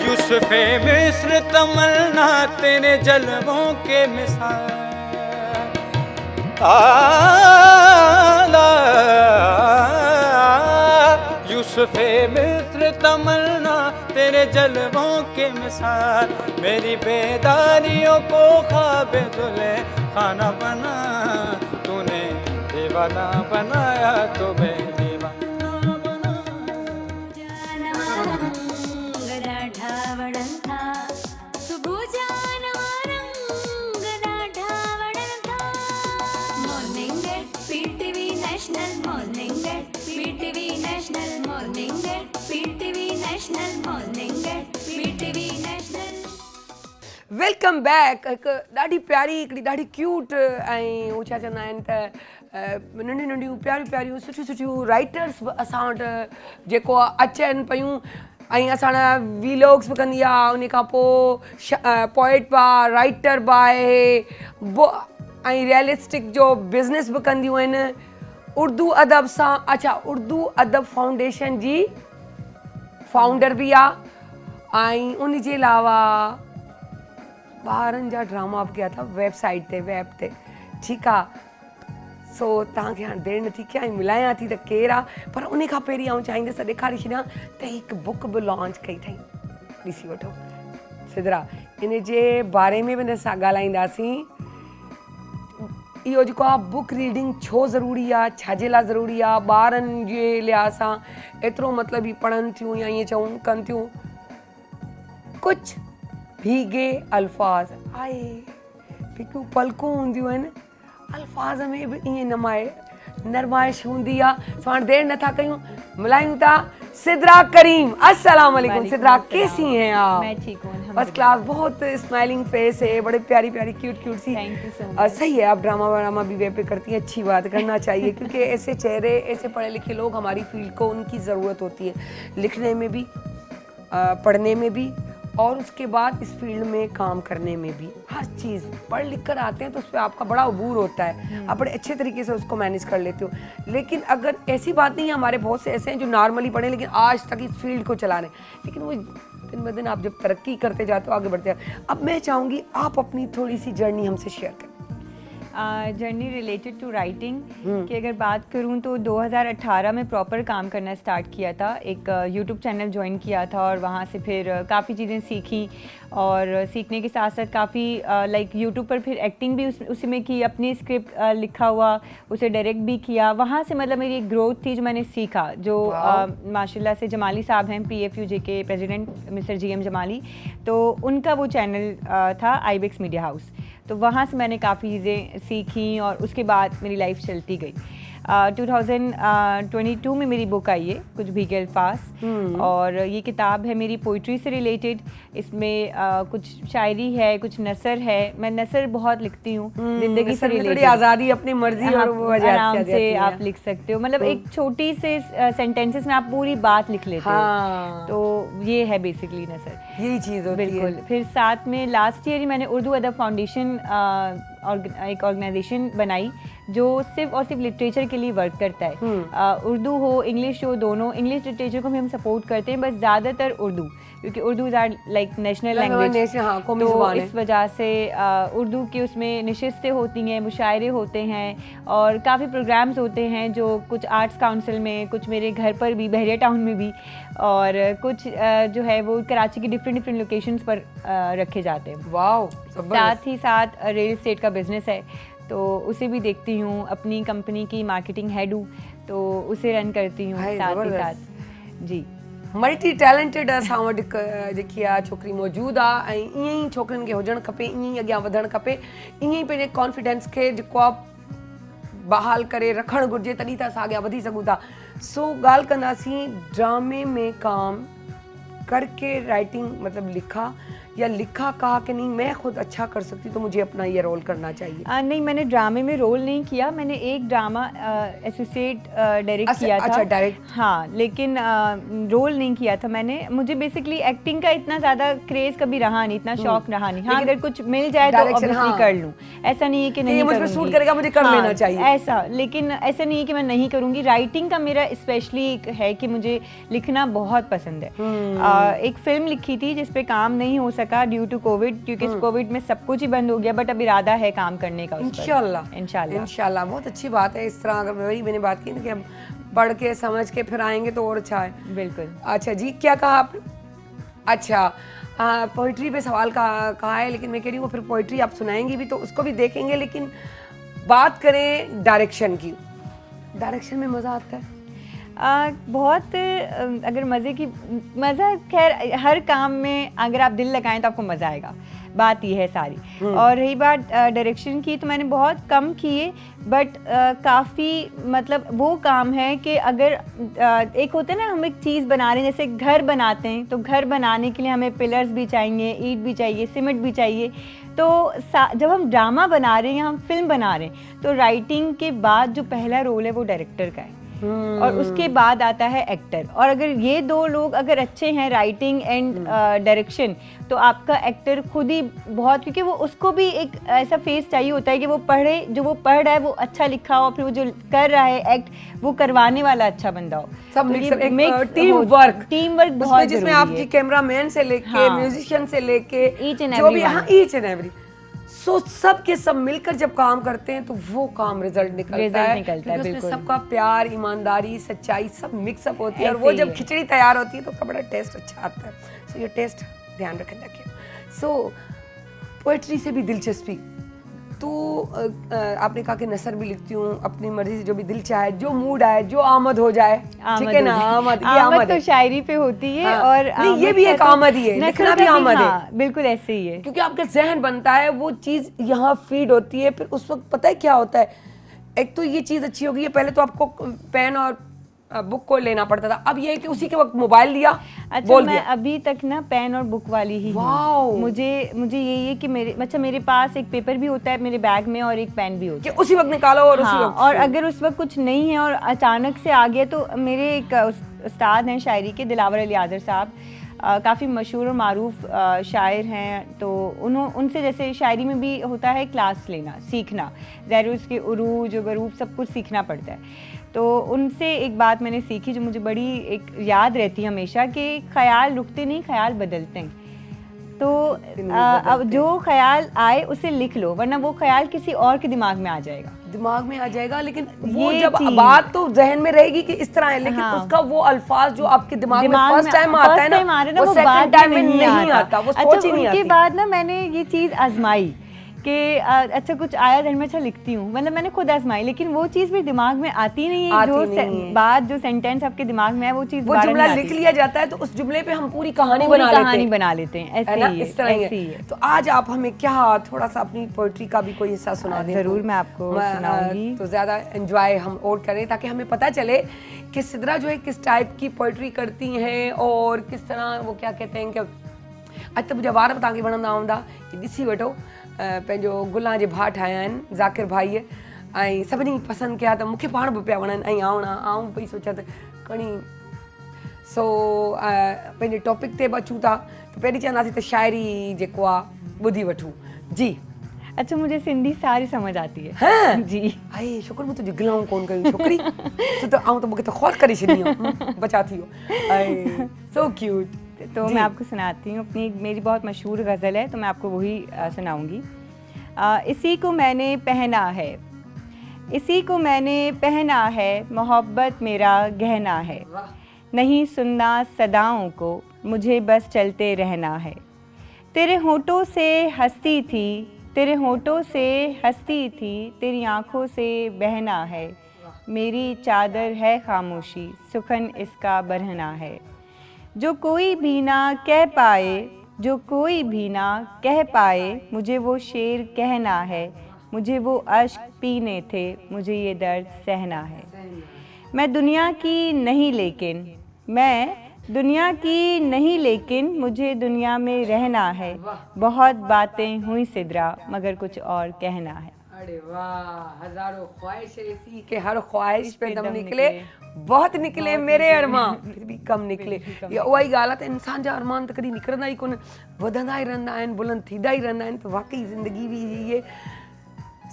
यूसुफ़े मिस्र तमन्ना तेरे जलवों के मिसाल, यूसुफ़े मिस्र तमन्ना तेरे जलवों के मिसाल, मेरी बेदारियों को ख्वाब दुल्हे खाना बना, तूने दीवाना बनाया, तुम्हें वेलकम बैक। हिकु ॾाढी प्यारी हिकिड़ी ॾाढी क्यूट ऐं हू छा चवंदा आहिनि त नंढियूं नंढियूं प्यारियूं प्यारियूं सुठियूं सुठियूं राइटर्स बि असां वटि जेको अचनि पियूं ऐं असां वीलॉग्स बि कंदी आहे। उन खां पोइ पोइट बि आहे, राइटर बि आहे, ऐं रियलिस्टिक जो बिज़नेस बि कंदियूं आहिनि उर्दू अदब सां। अच्छा, उर्दू अदब फाउंडेशन जी फाउंडर बि आहे ऐं उन जे अलावा ॿारनि जा ड्रामा बि कया अथव वेबसाइट ते, वेब ते। ठीकु आहे। सो तव्हांखे हाणे देरि नथी कयां ऐं मिलायां थी त केरु आहे, पर उन खां पहिरीं आउं चाहींदसि ॾेखारे छॾियां त हिकु बुक बि लॉन्च कई अथई, ॾिसी वठो सिदरा। इन जे बारे में बि हिन सां ॻाल्हाईंदासीं। इहो जेको आहे बुक रीडिंग छो ज़रूरी आहे, छाजे लाइ ज़रूरी आहे, ॿारनि जे लिहाज़ सां एतिरो मतिलबु ई पढ़नि थियूं या ईअं चऊं कनि थियूं। कुझु भीगे अल्फाज़ आहे, हिकु पलकूं हूंदियूं आहिनि, अल्फाज़ में बि ईअं नरमाइश हूंदी आहे। सो हाणे देरि नथा कयूं, मिलायूं था सिद्रा करीम। अस्सलाम वालेकुम सिद्रा, कैसी हैं आप? मैं ठीक हूँ, फर्स्ट क्लास, बहुत स्माइलिंग फेस है, बड़े प्यारी प्यारी क्यूट क्यूट सी। Thank you so much. सही है, आप ड्रामा वारामा भी वेब पे करती हैं, अच्छी बात, करना चाहिए क्योंकि ऐसे चेहरे, ऐसे पढ़े लिखे लोग हमारी फील्ड को उनकी ज़रूरत होती है। लिखने में भी पढ़ने में भी और उसके बाद इस फील्ड में काम करने में भी। हर चीज़ पढ़ लिख कर आते हैं तो उस पर आपका बड़ा अबूर होता है, आप बड़े अच्छे तरीके से उसको मैनेज कर लेते हो। लेकिन अगर ऐसी बात नहीं है, हमारे बहुत से ऐसे हैं जो नॉर्मली पढ़े लेकिन आज तक इस फील्ड को चला रहे हैं, लेकिन वो दिन ब दिन आप जब तरक्की करते जाते हो, आगे बढ़ते जाते हो। अब मैं चाहूँगी आप अपनी थोड़ी सी जर्नी हमसे शेयर करें। जर्नी रिलेटेड टू राइटिंग की अगर बात करूं तो 2018 में प्रॉपर काम करना स्टार्ट किया था। एक यूट्यूब चैनल ज्वाइन किया था और वहां से फिर काफ़ी चीज़ें सीखी और सीखने के साथ साथ काफ़ी लाइक यूट्यूब पर फिर एक्टिंग भी उसी में की, अपनी स्क्रिप्ट लिखा हुआ उसे डायरेक्ट भी किया। वहाँ से मतलब मेरी एक ग्रोथ थी जो मैंने सीखा, जो माशाल्लाह से जमाली साहब हैं PFUJ के प्रेसिडेंट मिस्टर GM जमाली, तो उनका वो चैनल था आईबेक्स मीडिया हाउस, तो वहाँ से मैंने काफ़ी चीज़ें सीखी और उसके बाद मेरी लाइफ चलती गई। 2022 में मेरी बुक आई है कुछ भी के अल्फाज, और ये किताब है मेरी पोइट्री से रिलेटेड। इसमें कुछ शायरी है, कुछ नसर है। मैं नसर बहुत लिखती हूँ, जिंदगी से रिलेटेड, आज़ादी, अपनी मर्जी और वो आराम से आप लिख सकते हो, मतलब एक छोटी से सेंटेंसेस में आप पूरी बात लिख लेते हो। तो ये है बेसिकली नसर, यही चीज़ होती है। बिल्कुल। फिर साथ में लास्ट ईयर ही मैंने उर्दू अदब फाउंडेशन एक ऑर्गेनाइजेशन बनाई जो सिर्फ और सिर्फ लिटरेचर के लिए वर्क करता है। उर्दू हो इंग्लिश हो, दोनों। इंग्लिश लिटरेचर को भी हम सपोर्ट करते हैं, बस ज़्यादातर उर्दू, क्योंकि Urdu is or like national language. तो इस वजह से उर्दू की उसमें नशिस्तें होती हैं, मुशायरे होते हैं और काफ़ी प्रोग्राम्स होते हैं, जो कुछ आर्ट्स काउंसिल में, कुछ मेरे घर पर भी, बहरिया टाउन में भी, और कुछ जो है वो कराची की डिफरेंट लोकेशंस पर रखे जाते हैं। वाओ। साथ ही साथ रियल एस्टेट का बिजनेस है, तो उसे भी देखती हूँ। अपनी कंपनी की मार्केटिंग हेड हूँ, तो उसे रन करती हूँ साथ ही साथ। जी, मल्टी टैलेंटेड असां वटि जेकी आहे छोकिरी मौजूदु आहे, ऐं ईअं ई छोकिरियुनि खे हुजणु खपे, ईअं ई अॻियां वधणु खपे, ईअं ई पंहिंजे कॉन्फिडेंस खे जेको आहे बहाल करे रखणु घुरिजे, तॾहिं त असां अॻियां वधी सघूं था। सो ॻाल्हि कंदासीं ड्रामे में काम करके राइटिंग मतलब लिखा, या लिखा कहा कि नहीं मैं खुद अच्छा कर सकती तो मुझे अपना ये रोल करना चाहिए? नहीं, मैंने ड्रामे में रोल नहीं किया। मैंने एक ड्रामा एसोसिएट डायरेक्ट किया था। अच्छा, डायरेक्ट। हाँ, लेकिन रोल नहीं किया था मैंने। मुझे बेसिकली एक्टिंग का इतना ज़्यादा क्रेज कभी रहा नहीं, इतना शौक रहा नहीं। हाँ, अगर कुछ मिल जाए तो ऑब्वियसली कर लूँ, ऐसा नहीं है कि नहीं मुझे सूट करेगा, मुझे कर लेना चाहिए ऐसा। लेकिन ऐसा नहीं है कि मैं नहीं करूँगी। राइटिंग का मेरा स्पेशली है कि मुझे लिखना बहुत पसंद है। एक फिल्म लिखी थी जिस पे काम नहीं हो सका ड्यू टू कोविड, क्योंकि कोविड में सब कुछ ही बंद हो गया, बट अब इरादा है काम करने का। इंशाल्लाह बहुत अच्छी बात है। इस तरह अगर मैंने बात की ना कि हम पढ़ के समझ के फिर आएंगे तो और अच्छा है। बिल्कुल। अच्छा जी, क्या कहा आपने? अच्छा, पोइट्री पे सवाल कहा है, लेकिन मैं कह रही हूँ फिर पोइट्री आप सुनाएंगी भी तो उसको भी देखेंगे, लेकिन बात करें डायरेक्शन की। डायरेक्शन में मज़ा आता है? बहुत। अगर मज़ा खैर हर काम में अगर आप दिल लगाएं तो आपको मज़ा आएगा, बात ये है सारी। और रही बात डायरेक्शन की, तो मैंने बहुत कम किए, बट काफ़ी मतलब वो काम है कि अगर एक होता है ना, हम एक चीज़ बना रहे हैं, जैसे घर बनाते हैं, तो घर बनाने के लिए हमें पिलर्स भी चाहिए, ईंट भी चाहिए, सीमेंट भी चाहिए। तो जब हम ड्रामा बना रहे हैं, हम फिल्म बना रहे हैं, तो राइटिंग के बाद जो पहला रोल है वो डायरेक्टर का है, और उसके बाद आता है एक्टर। और अगर ये दो लोग अगर अच्छे हैं, राइटिंग एंड डायरेक्शन, तो आपका एक्टर खुद ही बहुत, क्योंकि वो उसको भी एक ऐसा फेस चाहिए होता है कि वो पढ़े, जो वो पढ़ रहा है वो अच्छा लिखा हो, फिर वो जो कर रहा है एक्ट, वो करवाने वाला अच्छा बंदा हो। सब टीम वर्क बहुत, जिसमें आपकी कैमरामैन से लेके म्यूजिशियन से लेके जो भी, ईच एंड एवरी, सो सब के सब मिलकर जब काम करते हैं तो वो काम रिजल्ट निकलता है, क्योंकि उसमें सबका प्यार, ईमानदारी, सच्चाई सब मिक्सअप होती है, और वो जब खिचड़ी तैयार होती है तो उसका बड़ा टेस्ट अच्छा आता है। सो ये टेस्ट ध्यान रखिए। सो पोएट्री से भी दिलचस्पी, तो आपने कहा कि नसर भी लिखती हूँ, अपनी मर्जी से जो भी दिल चाहे, जो मूड आए, जो आमद हो जाए, ठीक है ना? आमद तो शायरी पे होती है। हाँ, और नहीं, ये भी एक आमद ही है, लिखना भी आमद है। बिल्कुल ऐसे ही है, क्योंकि आपका जहन बनता है, वो चीज़ यहाँ फीड होती है, फिर उस वक्त पता है क्या होता है, एक तो ये चीज़ अच्छी होगी, पहले तो आपको पेन और बुक को लेना पड़ता था, अब ये है कि उसी के वक्त मोबाइल लिया, अच्छा बोल मैं दिया। अभी तक ना पेन और बुक वाली ही हूँ। मुझे यही है कि मेरे पास एक पेपर भी होता है मेरे बैग में, और एक पेन भी होता है, उसी वक्त निकालो और उसी वक्त। और अगर उस वक्त कुछ नहीं है और अचानक से आ गया, तो मेरे एक उस्ताद हैं शायरी के, दिलावर अली आज़र साहब, काफ़ी मशहूर और मारूफ शायर हैं, तो उनसे जैसे शायरी में भी होता है क्लास लेना, सीखना, ज़ाहिर उसके उरूज और गरूब सब कुछ सीखना पड़ता है। तो उनसे एक बात मैंने सीखी जो मुझे बड़ी एक याद रहती है हमेशा, कि ख्याल रुकते नहीं, ख्याल बदलते हैं। तो अब जो ख्याल आए उसे लिख लो, वरना वो ख्याल किसी और के दिमाग में आ जाएगा, लेकिन वो ये जब चीज़- बात तो जहन में रहेगी कि इस तरह है, लेकिन हाँ। उसका वो अल्फाज जो आपके दिमाग में दिमाग फर्स्ट टाइम आता है ना, वो सेकंड टाइम में नहीं आता, वो सोच ही नहीं उनके आती। बाद ना मैंने ये चीज़ आजमाई कि अच्छा कुछ आया दिन में, अच्छा लिखती हूँ, मतलब मैंने खुद आजमाई, लेकिन वो चीज़ भी दिमाग में आती नहीं है। आती जो नहीं है। बात जो सेंटेंस आपके दिमाग में है वो चीज़ वो बाहर जुमला नहीं लिख आती। लिया जाता है तो उस जुमले पे हम पूरी कहानी पूरी बना कहानी लेते हैं, बना लेते हैं, ऐसे है ना, ही है, इस तरह ही ऐसे ही है। है। तो आज आप हमें क्या थोड़ा सा अपनी पोइट्री का भी कोई हिस्सा सुना दें? ज़रूर मैं आपको सुनाऊंगी। तो ज़्यादा एंजॉय हम और करें, ताकि हमें पता चले कि सिद्रा जो है किस टाइप की पोइट्री करती हैं और किस तरह वो क्या कहते हैं कि अॼु त मुंहिंजा वार बि तव्हांखे वणंदा हूंदा, ॾिसी वठो पंहिंजो गुलां जे भाउ ठाहिया आहिनि ज़ाकिर भाईअ, ऐं सभिनी पसंदि कया त मूंखे पाण बि पिया वणनि, ऐं आउं पई सोचां त खणी सो पंहिंजे टॉपिक ते बि अचूं था। त पहिरीं चवंदासीं त शाइरी जेको आहे ॿुधी वठूं जी। अच्छा, मुझे सिंधी सारी समझ आती है। हाँ? जी। अरे शुक्र मूं तुंहिंजी गिलाऊं कोन कयूं छोकिरी, छो त आउं त मूंखे त ख़ौफ़ करे छॾी बचा थी वियो। So cute. तो मैं आपको सुनाती हूँ अपनी, मेरी बहुत मशहूर गज़ल है, तो मैं आपको वही सुनाऊंगी। इसी को मैंने पहना है, इसी को मैंने पहना है, मोहब्बत मेरा गहना है, नहीं सुनना सदाओं को, मुझे बस चलते रहना है। तेरे होठों से हंसती थी, तेरे होठों से हंसती थी, तेरी आँखों से बहना है, मेरी चादर है खामोशी, सुखन इसका बरहना है। जो कोई भी ना कह पाए, जो कोई भी ना कह पाए, मुझे वो शेर कहना है, मुझे वो अश्क पीने थे, मुझे ये दर्द सहना है। मैं दुनिया की नहीं लेकिन, मैं दुनिया की नहीं लेकिन, मुझे दुनिया में रहना है, बहुत बातें हुई सिद्रा, मगर कुछ और कहना है। अरे वाह, हजारों ख्वाहिश ऐसी कि हर ख्वाहिश पे दम निकले, बहुत निकले मेरे अरमान फिर भी कम निकले। या उहा ई ॻाल्हि आहे त इंसान जा अरमान त कॾहिं निकिरंदा ई कोन, वधंदा ई रहंदा आहिनि, बुलंद थींदा ई रहंदा आहिनि। त वाकई ज़िंदगी बि इहे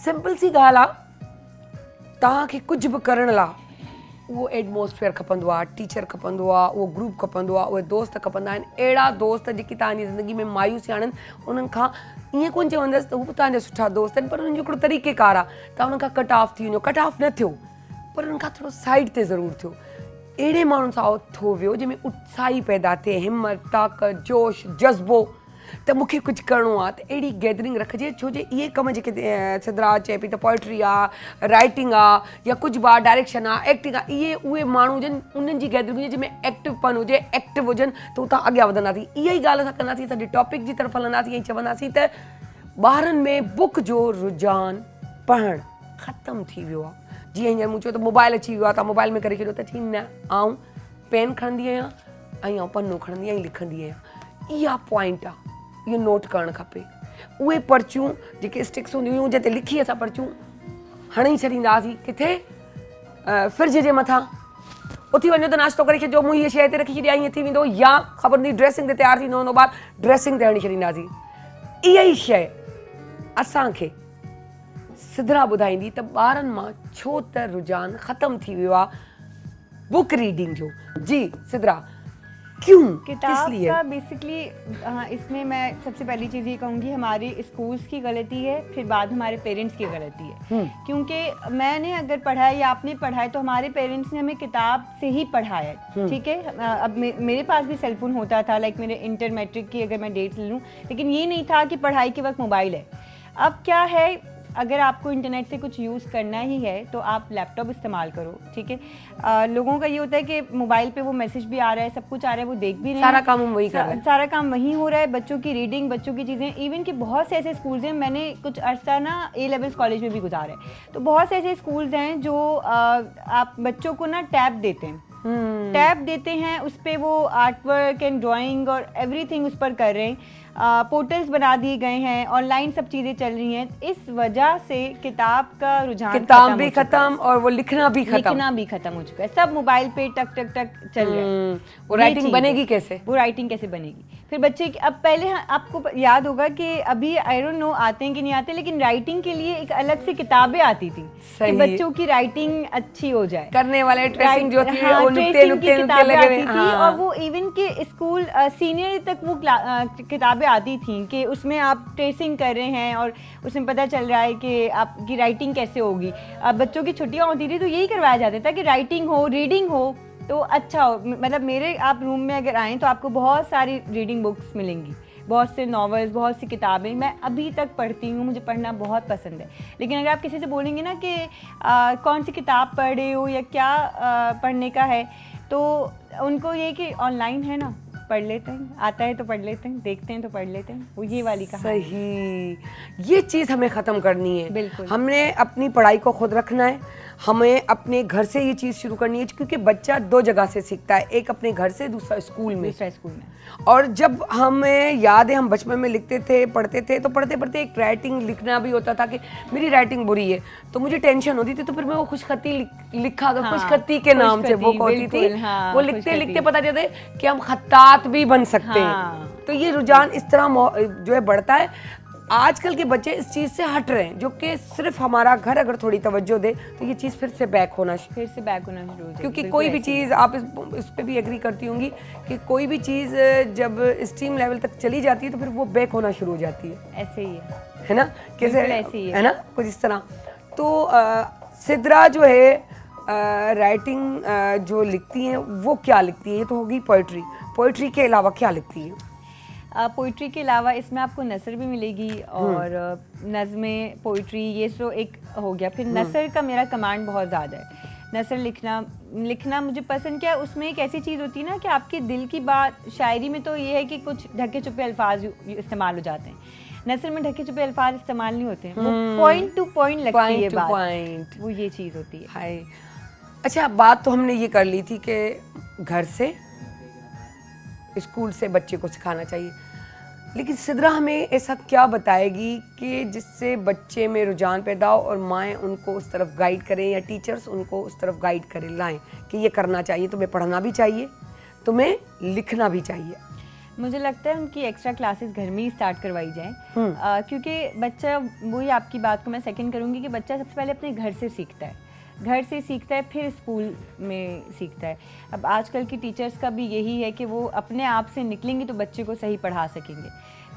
सिंपल सी ॻाल्हि आहे, तव्हांखे कुझु बि करण लाइ उहो एटमोस्फेयर खपंदो आहे, टीचर खपंदो आहे, उहो ग्रुप खपंदो आहे, उहे दोस्त खपंदा आहिनि, अहिड़ा दोस्त जेके तव्हांजी ज़िंदगी में मायूसी आणनि। उन्हनि खां ईअं कोन चवंदसि त हू बि तव्हांजा सुठा दोस्त आहिनि, पर उन्हनि जो हिकिड़ो तरीक़ेकार आहे, तव्हां उन्हनि खां कट ऑफ थी वञो, कट ऑफ न थियो, पर उन्हनि खां थोरो साइड ते ज़रूरु थियो। अहिड़े माण्हुनि सां उथो वियो जंहिंमें उत्साही पैदा थिए, हिमत, ताक़त, जोश, जज़्बो, त मूंखे कुझु करिणो आहे, त अहिड़ी गैदरिंग रखिजे। छो जे इहे कम जेके सिद्रा चए पई त पोइट्री आहे, राइटिंग आहे, या कुझु बि आहे, डायरेक्शन आहे, एक्टिंग आहे, इहे उहे माण्हू हुजनि, उन्हनि जी गैदरिंग हुजे जंहिंमें एक्टिवपन हुजे, एक्टिव हुजनि, त उतां अॻियां वधंदासीं। इहा ई ॻाल्हि असां कंदासीं, सॼे टॉपिक जी तरफ़ हलंदासीं ऐं चवंदासीं त ॿारनि में बुक जो रुझान पढ़णु ख़तमु थी वियो आहे। जीअं हींअर मूं चयो त मोबाइल अची वियो आहे, तव्हां मोबाइल में करे छॾियो, त चई न, आउं पेन खणंदी आहियां ऐं आउं पनो खणंदी आहियां ऐं लिखंदी आहियां। इहा पॉइंट आहे, इहो नोट करणु खपे। उहे पर्चियूं जेके स्टिक्स हूंदियूं हुयूं, जिते लिखी असां पर्चियूं हणी छॾींदासीं किथे, फ्रिज जे मथां। उथी वञो त नाश्तो करे छॾियो, मूं हीअ शइ ते रखी छॾिया, ईअं थी वेंदो, या ख़बर हूंदी ड्रेसिंग ते तयारु थींदो हूंदो ॿारु, ड्रेसिंग ते हणी छॾींदासीं। इहा ई शइ असांखे सिद्रा ॿुधाईंदी त ॿारनि मां छो त रुझान ख़तमु थी वियो आहे बुक रीडिंग जो। जी सिद्रा, क्यों, किस किताब लिए? का बेसिकली इसमें मैं सबसे पहली चीज़ ये कहूँगी, हमारी स्कूल्स की गलती है, फिर बाद हमारे पेरेंट्स की गलती है। क्योंकि मैंने अगर पढ़ा है या आपने पढ़ा है, तो हमारे पेरेंट्स ने हमें किताब से ही पढ़ाया है, ठीक है। अब मेरे पास भी सेलफोन होता था, लाइक मेरे इंटर मैट्रिक की अगर मैं डेट ले लूँ, लेकिन ये नहीं था कि पढ़ाई के वक्त मोबाइल है। अब क्या है, अगर आपको इंटरनेट से कुछ यूज़ करना ही है तो आप लैपटॉप इस्तेमाल करो, ठीक है। लोगों का ये होता है कि मोबाइल पे वो मैसेज भी आ रहा है, सब कुछ आ रहा है, वो देख भी रहे हैं, सारा काम हम वही कर रहे हैं। सारा काम वही हो रहा है। बच्चों की रीडिंग, बच्चों की चीज़ें, इवन कि बहुत से ऐसे स्कूल्स हैं, मैंने कुछ अर्सा ना A लेवल्स कॉलेज में भी गुजारा है, तो बहुत से ऐसे स्कूल्स हैं जो आप बच्चों को ना टैब देते हैं, टैब देते हैं, उस पर वो आर्ट वर्क एंड ड्राइंग और एवरीथिंग उस पर कर रहे हैं। पोर्टल्स बना दिए गए हैं, ऑनलाइन सब चीज़ें चल रही हैं, इस वजह से किताब का रुझान किताब खत्म भी हो चुका है। खत्म और वो लिखना भी खत्म। लिखना भी खत्म हो चुका है, सब मोबाइल पे टक टक टक चल रहा है। वो ये राइटिंग चीज़ बनेगी है। कैसे? वो राइटिंग कैसे बनेगी? फिर बच्चे अब पहले आपको याद होगा कि अभी आई डोंट नो आते हैं कि नहीं आते, लेकिन राइटिंग के लिए एक अलग से किताबें आती थी कि सही। बच्चों की राइटिंग अच्छी हो जाए। करने वाले ट्रेसिंग जो थी हाँ, वो नुक्ते tracing नुक्ते की नुक्ते किताबें लगे हुए आती थी, हाँ। और वो इवन के स्कूल सीनियर तक वो किताबें आती थी कि उसमें आप ट्रेसिंग कर रहे हैं और उसमें पता चल रहा है कि आपकी राइटिंग कैसे होगी। अब बच्चों की छुट्टियां होती थी तो यही करवाया जाता था कि राइटिंग हो, रीडिंग हो तो अच्छा हो। मतलब मेरे आप रूम में अगर आएँ तो आपको बहुत सारी रीडिंग बुक्स मिलेंगी, बहुत से नॉवेल्स, बहुत सी किताबें मैं अभी तक पढ़ती हूँ, मुझे पढ़ना बहुत पसंद है। लेकिन अगर आप किसी से बोलेंगे ना कि कौन सी किताब पढ़ रहे हो या क्या पढ़ने का है, तो उनको ये कि ऑनलाइन है ना, पढ़ लेते हैं, आता है तो पढ़ लेते हैं, देखते हैं तो पढ़ लेते हैं, वो ये वाली कहानी। सही, ये चीज़ हमें ख़त्म करनी है। बिल्कुल। हमने अपनी पढ़ाई को खुद रखना है, हमें अपने घर से ये चीज़ शुरू करनी है, क्योंकि बच्चा दो जगह से सीखता है, एक अपने घर से, दूसरा स्कूल में। दूसरा स्कूल में। और जब हमें याद है हम बचपन में लिखते थे, पढ़ते थे, तो पढ़ते पढ़ते एक राइटिंग लिखना भी होता था कि मेरी राइटिंग बुरी है तो मुझे टेंशन होती थी, तो फिर मैं वो खुशखती लिखा हाँ, खुशखती के नाम से बुक होती थी। बिल्कुल, हाँ, वो लिखते खुशखती। लिखते पता चलता है कि हम खत्तात भी बन सकते हैं। हाँ। तो ये रुझान इस तरह जो है बढ़ता है। आजकल के बच्चे इस चीज़ से हट रहे हैं, जो कि सिर्फ हमारा घर अगर थोड़ी तवज्जो दे तो ये चीज़ फिर से बैक होना फिर से बैक होना शुरू हो जाएगी। क्योंकि बिल्कुल कोई भी ऐसे ही। चीज़ आप इस पे भी एग्री करती होंगी कि कोई भी चीज़ जब स्टीम लेवल तक चली जाती है तो फिर वो बैक होना शुरू हो जाती ऐसे ही है ना? कैसे बिल्कुल ऐसे ही है। है ना, कुछ इस तरह। तो सिद्रा जो है राइटिंग जो लिखती हैं वो क्या लिखती है? ये तो होगी पोइट्री, पोइट्री के अलावा क्या लिखती है? पोइट्री के अलावा इसमें आपको नसर भी मिलेगी और नज़में, पोइट्री, ये तो एक हो गया। फिर नसर का मेरा कमांड बहुत ज़्यादा है। नसर लिखना मुझे पसंद क्या है, उसमें एक ऐसी चीज़ होती है ना कि आपके दिल की बात। शायरी में तो ये है कि कुछ ढके छुपे अल्फाज इस्तेमाल हो जाते हैं, नसर में ढके छुपे अल्फाज इस्तेमाल नहीं होते हैं, वो पॉइंट टू पॉइंट लगती है बात, पॉइंट, वो ये चीज़ होती है। हाय। अच्छा, बात तो हमने ये कर ली थी कि घर से, स्कूल से बच्चे को सिखाना चाहिए, लेकिन सिद्रा हमें ऐसा क्या बताएगी कि जिससे बच्चे में रुझान पैदा हो और माएँ उनको उस तरफ गाइड करें या टीचर्स उनको उस तरफ गाइड करें, लाएं कि ये करना चाहिए, तुम्हें पढ़ना भी चाहिए, तुम्हें लिखना भी चाहिए? मुझे लगता है उनकी एक्स्ट्रा क्लासेस घर में ही स्टार्ट करवाई जाएं, क्योंकि बच्चा, वही आपकी बात को मैं सेकंड करूंगी कि बच्चा सबसे पहले अपने घर से सीखता है, घर से सीखता है, फिर स्कूल में सीखता है। अब आजकल की टीचर्स का भी यही है कि वो अपने आप से निकलेंगे तो बच्चे को सही पढ़ा सकेंगे।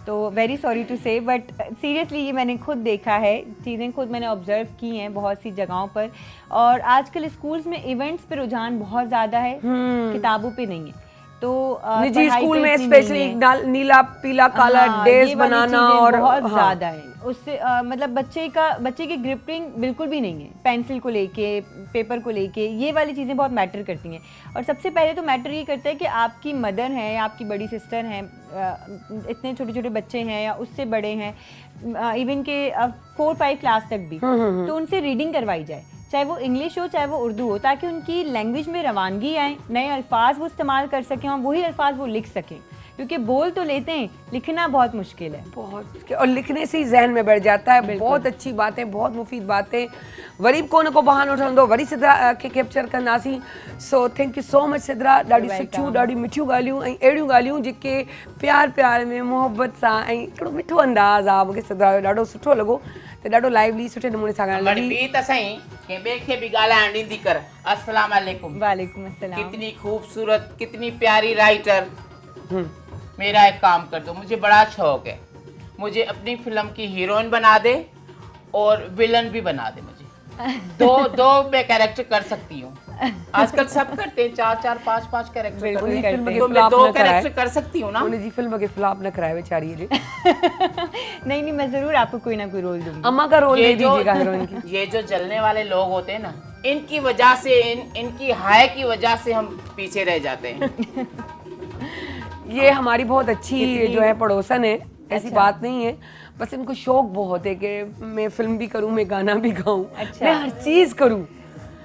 तो वेरी सॉरी टू से, बट सीरियसली ये मैंने खुद देखा है, चीज़ें खुद मैंने ऑब्जर्व की हैं बहुत सी जगहों पर। और आजकल स्कूल्स में इवेंट्स पे रुझान बहुत ज़्यादा है, किताबों पे नहीं है। तो निजी पढ़ाई स्कूल पे में इतनी स्पेशली नहीं है। नीला पीला काला हाँ, डेज ये वाली बनाना चीज़ें और बहुत हाँ। ज़्यादा है उससे, मतलब बच्चे की ग्रिपिंग बिल्कुल भी नहीं है, पेंसिल को लेके, पेपर को लेके, ये वाली चीज़ें बहुत मैटर करती हैं। और सबसे पहले तो मैटर ये करता है कि आपकी मदर हैं या आपकी बड़ी सिस्टर हैं, इतने छोटे छोटे बच्चे हैं या उससे बड़े हैं, इवन के 4-5 क्लास तक भी, तो उनसे रीडिंग करवाई जाए, चाहे वो इंग्लिश हो चाहे वो उर्दू हो, ताकि उनकी लैंग्वेज में रवानगी आए, नए अल्फाज वो इस्तेमाल कर सकें और वही अल्फाज वो लिख सकें, क्योंकि बोल तो लेते हैं, लिखना बहुत मुश्किल है। बहुत, और लिखने से ही जहन में बैठ जाता है। बहुत अच्छी बातें, बहुत मुफीद बातें। वरीब कोन को बहानो ठहंदो, वरी सिद्रा खे कैप्चर कंदासीं। सो thank you so much Sidra, ॾाढी सुठियूं, ॾाढी मिठियूं ॻाल्हियूं ऐं अहिड़ियूं ॻाल्हियूं जेके प्यार प्यार में मोहब्बत सां ऐं हिकिड़ो मिठो अंदाज़ आहे, मूंखे सिद्रा जो ॾाढो सुठो लॻो, त ॾाढो लाइवली सुठे नमूने सां ॻाल्हाइण हमारी लॻी। बी त सही के बे के भी ॻाल्हाइण ॾींदी कर। अस्सलाम वालेकुम। वालेकुम अस्सलाम। कितनी खूबसूरत, कितनी प्यारी राइटर। मेरा एक काम कर दो, मुझे बड़ा शौक है, मुझे अपनी फिल्म की हीरोइन बना दे और विलन भी बना दे। मुझे दो मैं कैरेक्टर कर सकती हूँ। आजकल सब करते हैं 4-4, 5-5 कैरेक्टर करते उन्हीं हैं, फिल्म के तो मैं फ्लॉप 2 न कराए। कैरेक्टर कर सकती हूँ ना। उन जी फिल्म के फ्लॉप न कराए बेचारी जी। नहीं, मैं ज़रूर आपको कोई ना कोई रोल दूंगी। अम्मा का रोल दे दीजिएगा हीरोइन की। ये जो जलने वाले लोग होते हैं ना, इनकी वजह से, इनकी हाय की वजह से हम पीछे रह जाते हैं। ये हमारी बहुत अच्छी जो है पड़ोसन है, ऐसी बात नहीं है, बस इनको शौक बहुत है कि मैं फिल्म भी करूं, मैं गाना भी गाऊं, अच्छा। मैं हर चीज़ करूं।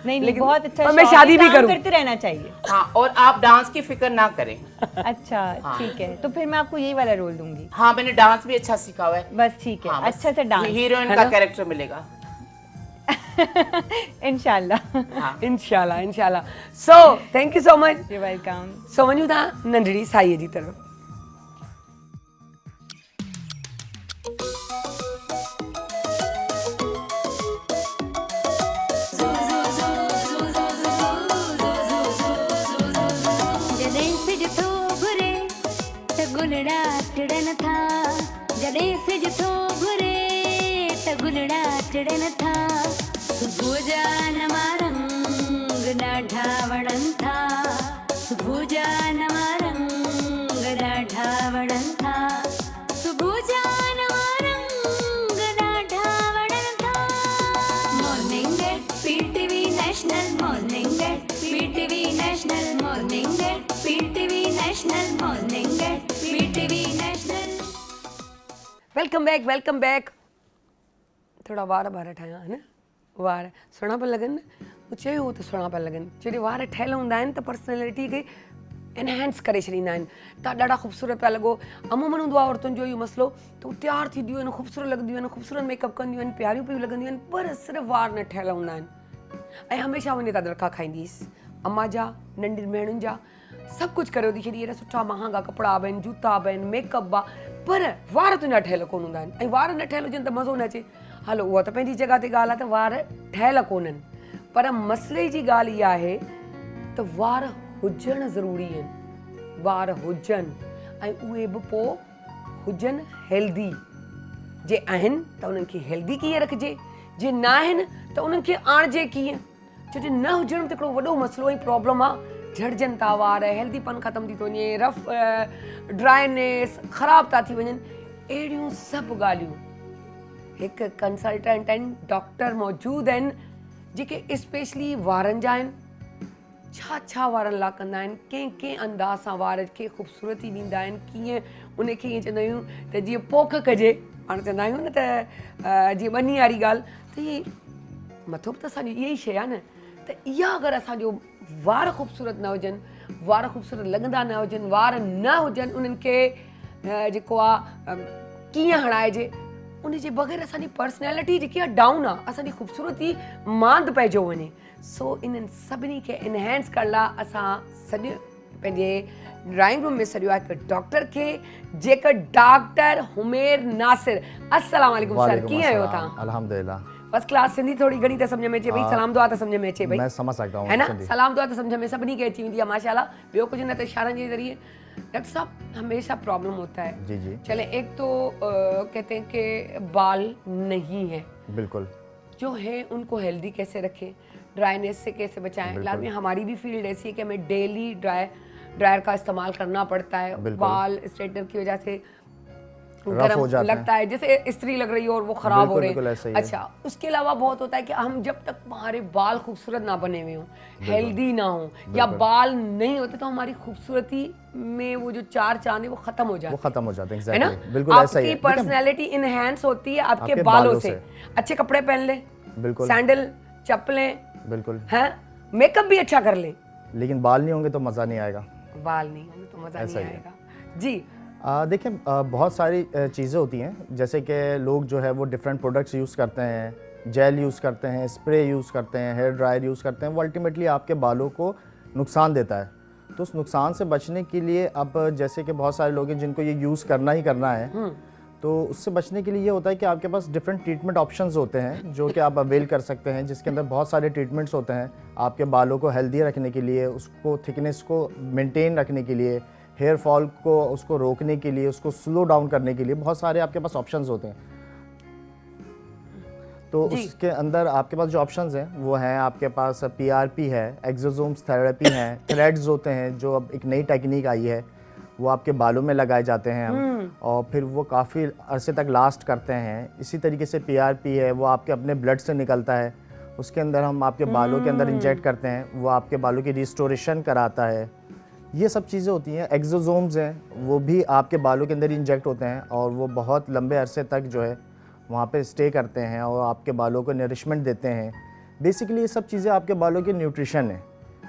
नहीं लेकिन- बहुत अच्छा और मैं शौक है, शादी भी काम करूं। करते रहना चाहिए। हाँ, और आप डांस की फिक्र ना करें। अच्छा ठीक है, तो फिर मैं आपको यही वाला रोल दूंगी। हाँ, मैंने डांस भी अच्छा सीखा हुआ है। बस ठीक है, हाँ, बस अच्छा से डांस हीरोइन है का ना? कैरेक्टर मिलेगा। इंशाल्लाह। हाँ, इंशाल्लाह इंशाल्लाह। So thank you so much. You welcome. So वञूं था नंढड़ी साईअ जी तरफ़। जॾहिं सिज थो घुरे त गुलड़ा टिड़न था, जॾहिं सिज थो घुरे त गुलड़ा टिड़न था, सुबुह जा नवा रंग ॾाढा वणनि था, सुबुह जा नवा रंग ॾाढा वणनि था, सुबुह जा नवा रंग ॾाढा वणनि था। Morning at PTV national, morning at PTV national, morning at PTV national, morning at PTV national. Welcome back. थोड़ा वार ठाहियां है न, वार सुहिणा पिया लॻनि न। मूं चयो त सुहिणा पिया लॻनि, जॾहिं वार ठहियल हूंदा आहिनि त पर्सनैलिटी खे एनहेंस करे छॾींदा आहिनि। तव्हां ॾाढा ख़ूबसूरत पिया लॻो। अमूमन हूंदो आहे औरतुनि जो इहो मसइलो, त उहे तयारु थींदियूं आहिनि, ख़ूबसूरत लॻंदियूं आहिनि, ख़ूबसूरत मेकअप कंदियूं आहिनि, प्यारियूं पियूं लॻंदियूं आहिनि, पर सिर्फ़ु वार न ठहियल हूंदा आहिनि। ऐं हमेशह वञी था दड़का खाईंदीसि अम्मा जा, नंढियुनि भेणुनि जा, सभु कुझु करे थी छॾी। अहिड़ा सुठा महांगा कपिड़ा बि आहिनि, जूता बि आहिनि, मेकअप आहे, पर वार तुंहिंजा ठहियल कोन हूंदा आहिनि। ऐं वार न ठहियल हुजनि त मज़ो न अचे। हलो उहा त पंहिंजी जॻह ते ॻाल्हि आहे त वार ठहियल कोन्हनि, पर मसइले जी ॻाल्हि इहा आहे त वार हुजणु ज़रूरी आहिनि। वार हुजनि ऐं उहे बि पोइ हुजनि हेल्दी। जे आहिनि त उन्हनि खे हेल्दी कीअं रखिजे, जे न आहिनि त उन्हनि खे आणिजे कीअं। छो जो न हुजण त हिकिड़ो वॾो मसइलो ऐं प्रॉब्लम आहे। झड़जनि था वार, हेल्दीपन ख़तमु थी थो वञे, रफ ड्राइनेस ख़राबु था थी वञनि। अहिड़ियूं सभु ॻाल्हियूं हिकु कंसल्टेंट आहिनि, डॉक्टर मौजूदु आहिनि जेके स्पेशली वारनि जा आहिनि। छा छा वारनि लाइ कंदा आहिनि, कंहिं अंदाज़ सां वार खे ख़ूबसूरती ॾींदा आहिनि, कीअं उनखे ईअं चवंदा आहियूं त जीअं पोख कजे। पाण चवंदा आहियूं न त जीअं ॿनी वारी ॻाल्हि, त इहे मथो बि त असांजी इहा ई शइ आहे न। त इहा अगरि असांजो वार ख़ूबसूरत न हुजनि, वार ख़ूबसूरत लॻंदा न हुजनि, वार न हुजनि, उन्हनि खे जेको आहे कीअं हणाइजे, उन जे बग़ैर असांजी पर्सनैलिटी जेकी आहे डाउन आहे, असांजी ख़ूबसूरती मांद पइजो वञे। सो इन्हनि सभिनी खे इनहेंस करण लाइ असां सॼो पंहिंजे ड्राइंग रूम में सॼो आहे हिकु डॉक्टर खे, जेका डॉक्टर हुमेर नासिर। अस्सलाम वालेकुम सर, कीअं आहियो तव्हां? अल्हम्दुलिल्लाह। First class. सिंधी थोड़ी घणी त सम्झ में अचे भई, सलाम दुआ त सम्झ में अचे भई, मैं समझ सकता हूँ है ना। सिंधी। सलाम दुआ त सम्झ में सभिनी खे अची वेंदी आहे माशाल्लाह, ॿियो कुझु न त इशारनि जे ज़रिए। डॉक्टर साहब, हमेशा प्रॉब्लम होता है। जी जी चले, एक तो कहते हैं कि बाल नहीं है, बिल्कुल। जो है उनको हेल्दी कैसे रखें, ड्राइनेस से कैसे बचाएं। लाजमी हमारी भी फील्ड ऐसी है कि हमें डेली ड्रायर का इस्तेमाल करना पड़ता है। बिल्कुल। बाल स्ट्रेटनर की वजह से रफ गरम हो जाते लगता है, जैसे इस्त्री लग रही हो और वो खराब हो बिल्कुल, रहे बिल्कुल ऐसा ही है। अच्छा, उसके अलावा बहुत होता है कि हम जब तक हमारे बाल खूबसूरत ना बने हुए हों, हेल्दी ना हो, या बाल नहीं होते, तो हमारी खूबसूरती में वो जो चार चांद है वो खत्म हो जाते वो खत्म हो जाते हैं, है ना। एग्जैक्टली, बिल्कुल ऐसा ही आपकी है। पर्सनैलिटी इनहेंस होती है आपके आपके बालों बालों से। से। अच्छे कपड़े पहन ले, बिल्कुल सैंडल, चप्पलें, बिल्कुल, हैं, मेकअप भी अच्छा कर ले, लेकिन बाल नहीं होंगे तो मज़ा नहीं आएगा। बाल नहीं होंगे तो मजा ऐसा नहीं ही है। आएगा जी। देखिए, बहुत सारी चीज़ें होती हैं, जैसे कि लोग जो है वो डिफरेंट प्रोडक्ट्स यूज़ करते हैं, जेल यूज़ करते हैं, स्प्रे यूज़ करते हैं, हेयर ड्रायर यूज़ करते हैं, वो अल्टीमेटली आपके बालों को नुकसान देता है। तो उस नुकसान से बचने के लिए अब जैसे कि बहुत सारे लोग हैं जिनको ये यूज़ करना ही करना है, तो उससे बचने के लिए ये होता है कि आपके पास डिफरेंट ट्रीटमेंट ऑप्शंस होते हैं जो कि आप अवेल कर सकते हैं, जिसके अंदर बहुत सारे ट्रीटमेंट्स होते हैं आपके बालों को हेल्दी रखने के लिए, उसको थिकनेस को मेंटेन रखने के लिए, हेयर फॉल को उसको रोकने के लिए, उसको स्लो डाउन करने के लिए बहुत सारे आपके पास ऑप्शंस होते हैं। तो उसके अंदर आपके पास जो ऑप्शंस हैं वो हैं, आपके पास PRP है, एक्सोसोम्स थेरेपी है, थ्रेड्स होते हैं जो अब एक नई टेक्निक आई है, वो आपके बालों में लगाए जाते हैं हम, और फिर वो काफ़ी अरसे तक लास्ट करते हैं। इसी तरीके से PRP है, वो आपके अपने ब्लड से निकलता है, उसके अंदर हम आपके बालों के अंदर इंजेक्ट करते हैं, वो आपके बालों की रिस्टोरेशन कराता है। ये सब चीज़ें होती हैं। एक्सोसोम्स हैं, वो भी आपके बालों के अंदर इंजेक्ट होते हैं और वो बहुत लंबे अरसे तक जो है वहाँ पे स्टे करते हैं और आपके बालों को नरिशमेंट देते हैं। बेसिकली ये सब चीज़ें आपके बालों की न्यूट्रिशन है।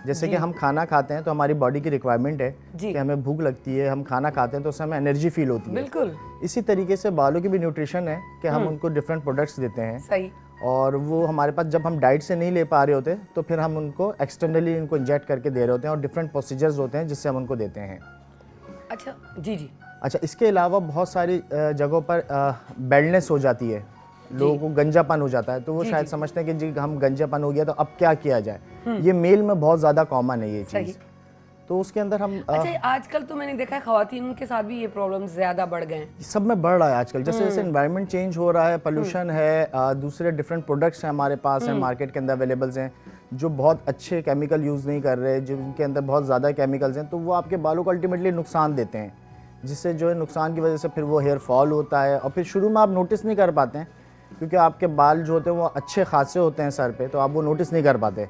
जैसे कि हम खाना खाते हैं तो हमारी बॉडी की रिक्वायरमेंट है जी। कि हमें भूख लगती है, हम खाना खाते हैं तो उससे हमें एनर्जी फील होती है। बिल्कुल इसी तरीके से बालों की भी न्यूट्रिशन है कि हम उनको डिफरेंट प्रोडक्ट्स देते हैं, सही। और वो हमारे पास जब हम डाइट से नहीं ले पा रहे होते तो फिर हम उनको एक्सटर्नली इनको इंजेक्ट करके दे रहे होते हैं, और डिफरेंट प्रोसीजर्स होते हैं जिससे हम उनको देते हैं। अच्छा जी जी। अच्छा, इसके अलावा बहुत सारी जगहों पर बेल्डनेस हो जाती है, लोगों को गंजापन हो जाता है, तो वो शायद समझते हैं कि जी हम गंजापन हो गया तो अब क्या किया जाए। ये मेल में बहुत ज़्यादा कॉमन है ये चीज़, तो उसके अंदर हम अच्छा आजकल तो मैंने देखा है खवातीन के साथ भी ये प्रॉब्लम्स ज़्यादा बढ़ गए हैं। सब में बढ़ रहा है आजकल, जैसे जैसे एनवायरनमेंट चेंज हो रहा है, पोल्यूशन है, दूसरे डिफरेंट प्रोडक्ट्स हैं हमारे पास हैं, मार्केट के अंदर अवेलेबल्स हैं जो बहुत अच्छे केमिकल यूज़ नहीं कर रहे, जिनके अंदर बहुत ज़्यादा केमिकल्स हैं, तो वो आपके बालों को अल्टीमेटली नुकसान देते हैं, जिससे जो है नुकसान की वजह से फिर वो हेयर फॉल होता है, और फिर शुरू में आप नोटिस नहीं कर पाते हैं क्योंकि आपके बाल जो होते हैं वो अच्छे खासे होते हैं सर पे, तो आप वो नोटिस नहीं कर पाते।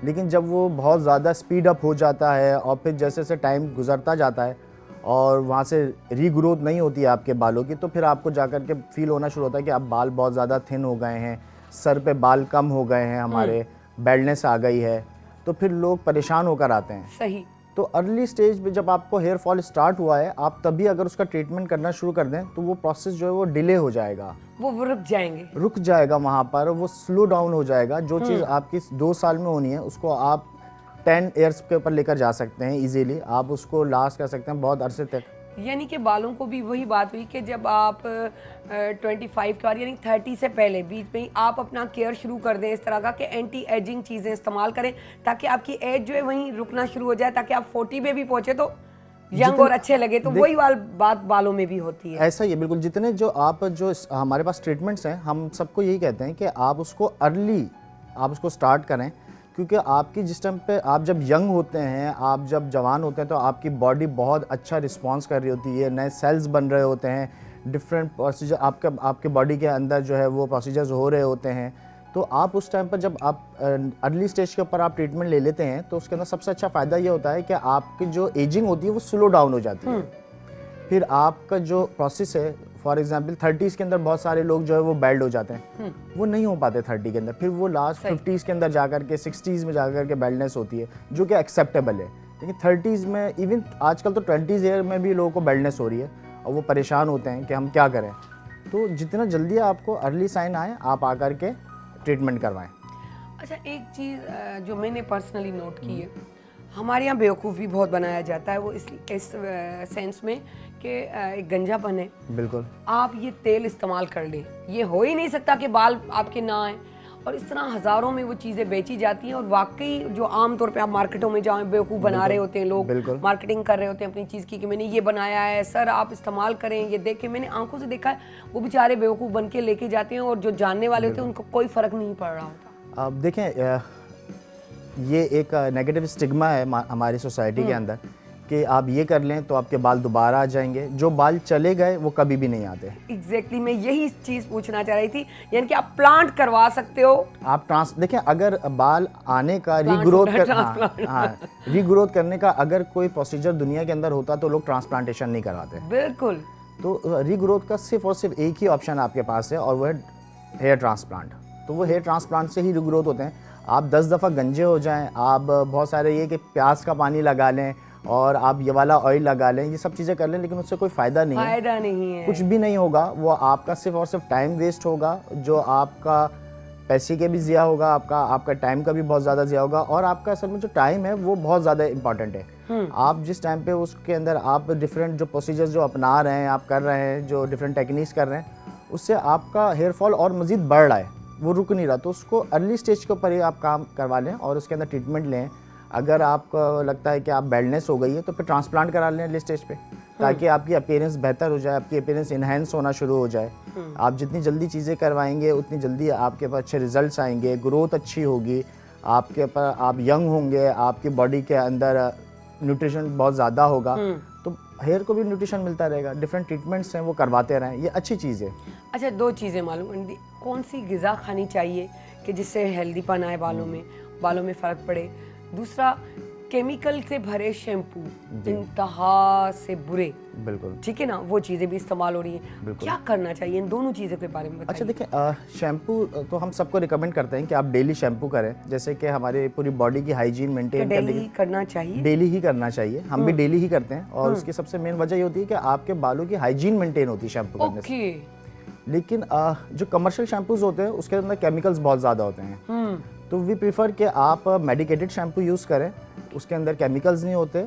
लेकिन जब वो बहुत ज़्यादा स्पीड अप हो जाता है और फिर जैसे जैसे टाइम गुजरता जाता है और वहाँ से रीग्रोथ नहीं होती है आपके बालों की, तो फिर आपको जाकर के फील होना शुरू होता है कि आप बाल बहुत ज़्यादा थिन हो गए हैं, सर पे बाल कम हो गए हैं, हमारे बेल्डनेस आ गई है, तो फिर लोग परेशान होकर आते हैं। सही। तो अर्ली स्टेज पे जब आपको हेयर फॉल स्टार्ट हुआ है, आप तभी अगर उसका ट्रीटमेंट करना शुरू कर दें तो वो प्रोसेस जो है वो डिले हो जाएगा, वो रुक जाएगा वहाँ पर, वो स्लो डाउन हो जाएगा। जो चीज़ आपकी 2 साल में होनी है उसको आप 10 ईयर्स के ऊपर लेकर जा सकते हैं इजीली, आप उसको लास्ट कर सकते हैं बहुत अरसे तक। यानी कि बालों को भी वही बात हुई कि जब आप 25 के बाद यानी 30 से पहले बीच में ही आप अपना केयर शुरू कर दें, इस तरह का कि एंटी एजिंग चीज़ें इस्तेमाल करें ताकि आपकी एज जो है वहीं रुकना शुरू हो जाए, ताकि आप 40 में भी पहुंचे तो यंग और अच्छे लगे। तो वही बात बालों में भी होती है। ऐसा ही है बिल्कुल। जितने जो हमारे पास ट्रीटमेंट्स हैं, हम सबको यही कहते हैं कि आप उसको अर्ली आप उसको स्टार्ट करें, क्योंकि आपकी जिस टाइम पे आप जब यंग होते हैं, आप जब जवान होते हैं, तो आपकी बॉडी बहुत अच्छा रिस्पांस कर रही होती है, नए सेल्स बन रहे होते हैं, डिफरेंट प्रोसीजर आपके बॉडी के अंदर जो है वो प्रोसीजर्स हो रहे होते हैं। तो आप उस टाइम पर जब आप अर्ली स्टेज के ऊपर आप ट्रीटमेंट ले लेते हैं तो उसके अंदर सबसे अच्छा फ़ायदा ये होता है कि आपकी जो एजिंग होती है वो स्लो डाउन हो जाती है। फिर आपका जो प्रोसेस है, फॉर एग्जांपल 30s के अंदर बहुत सारे लोग जो है वो बेल्ड हो जाते हैं, वो नहीं हो पाते 30 के अंदर, फिर वो लास्ट 50s के अंदर जाकर के 60s में जाकर के बेल्डनेस होती है, जो कि एक्सेप्टेबल है। लेकिन 30s में, इवन आजकल तो 20s ईयर में भी लोगों को बेल्डनेस हो रही है और वो परेशान होते हैं कि हम क्या करें। तो जितना जल्दी आपको अर्ली साइन आए, आप आकर के ट्रीटमेंट करवाएं। अच्छा, एक चीज़ जो मैंने पर्सनली नोट की है, हमारे यहाँ बेवकूफ़ भी बहुत बनाया जाता है, वो इस सेंस में कि एक गंजापन है। बिल्कुल। आप ये तेल इस्तेमाल कर लें, ये हो ही नहीं सकता कि बाल आपके ना आए, और इस तरह हज़ारों में वो चीज़ें बेची जाती हैं। और वाकई जो आम तौर पे आप मार्केटों में जाएं, बेवकूफ़ बना रहे होते हैं लोग, मार्केटिंग कर रहे होते हैं अपनी चीज़ की कि मैंने ये बनाया है सर, आप इस्तेमाल करें, ये देख के मैंने आंखों से देखा है, वो बेचारे बेवकूफ़ बन के लेके जाते हैं और जो जानने वाले होते हैं उनको कोई फ़र्क नहीं पड़ रहा होता। अब देखें, ये एक नेगेटिव स्टिग्मा है हमारी सोसाइटी के अंदर कि आप ये कर लें तो आपके बाल दोबारा आ जाएंगे, जो बाल चले गए वो कभी भी नहीं आते। एग्जैक्टली, मैं यही चीज़ पूछना चाह रही थी, यानी कि आप प्लांट करवा सकते हो। आप देखें, अगर बाल आने का रीग्रोथ रीग्रोथ करने का अगर कोई प्रोसीजर दुनिया के अंदर होता तो लोग ट्रांसप्लांटेशन नहीं करवाते। बिल्कुल। तो रीग्रोथ का सिर्फ और सिर्फ एक ही ऑप्शन आपके पास है, और वो है हेयर ट्रांसप्लांट। तो वो हेयर ट्रांसप्लांट से ही रीग्रोथ होते हैं। आप 10 दफ़ा गंजे हो जाएं, आप बहुत सारे ये कि प्याज का पानी लगा लें और आप ये वाला ऑयल लगा लें, ये सब चीज़ें कर लें, लेकिन उससे कोई फ़ायदा नहीं है, कुछ भी नहीं होगा। वो आपका सिर्फ और सिर्फ टाइम वेस्ट होगा, जो आपका पैसे के भी ज़िया होगा, आपका टाइम का भी बहुत ज़्यादा ज़िया होगा, और आपका असल में जो टाइम है वो बहुत ज़्यादा इंपॉर्टेंट है। आप जिस टाइम पे उसके अंदर आप डिफरेंट जो प्रोसीजर्स जो अपना रहे हैं, आप कर रहे हैं, जो डिफरेंट टेक्निक्स कर रहे हैं, उससे आपका हेयर फॉल और मज़ीद बढ़ रहा है, वो रुक नहीं रहा। तो उसको अर्ली स्टेज के ऊपर ही आप काम करवा लें और उसके अंदर ट्रीटमेंट लें। अगर आपको लगता है कि आप बेल्डनेस हो गई है तो फिर ट्रांसप्लांट करा लें अर्ली स्टेज पे, ताकि आपकी अपीयरेंस बेहतर हो जाए, आपकी अपीयरेंस इन्हेंस होना शुरू हो जाए। आप जितनी जल्दी चीज़ें करवाएंगे उतनी जल्दी आपके पास अच्छे रिजल्ट्स आएंगे, ग्रोथ अच्छी होगी, आपके पास आप यंग होंगे, आपकी बॉडी के अंदर न्यूट्रिशन बहुत ज़्यादा होगा, तो हेयर को भी न्यूट्रिशन मिलता रहेगा। डिफरेंट ट्रीटमेंट्स हैं वो करवाते रहें, ये अच्छी चीज़ है। अच्छा, 2 चीज़ें मालूम करनी, कौन सी ग़िज़ा खानी चाहिए कि जिससे हेल्दीपन आए बालों में फ़र्क पड़े। दूसरा, केमिकल से भरे शैम्पू इंतहा से बुरे, बिल्कुल। ठीक है ना, वो चीज़ें भी इस्तेमाल हो रही हैं। बिल्कुल। क्या करना चाहिए इन दोनों चीज़ों के बारे में बताइए। अच्छा देखिए, शैम्पू तो हम सबको रिकमेंड करते हैं कि आप डेली शैम्पू करें, जैसे कि हमारे पूरी बॉडी की हाइजीन मेंटेन करने डेली करना चाहिए। डेली ही करना चाहिए। हम भी डेली ही करते हैं और उसकी सबसे मेन वजह ये होती है कि आपके बालों की हाइजीन मेंटेन होती है शैम्पू करने से। ओके। लेकिन जो कमर्शियल शैम्पूज होते हैं उसके अंदर केमिकल्स बहुत ज़्यादा होते हैं, तो वी प्रीफर कि आप मेडिकेटेड शैम्पू यूज़ करें, उसके अंदर केमिकल्स नहीं होते,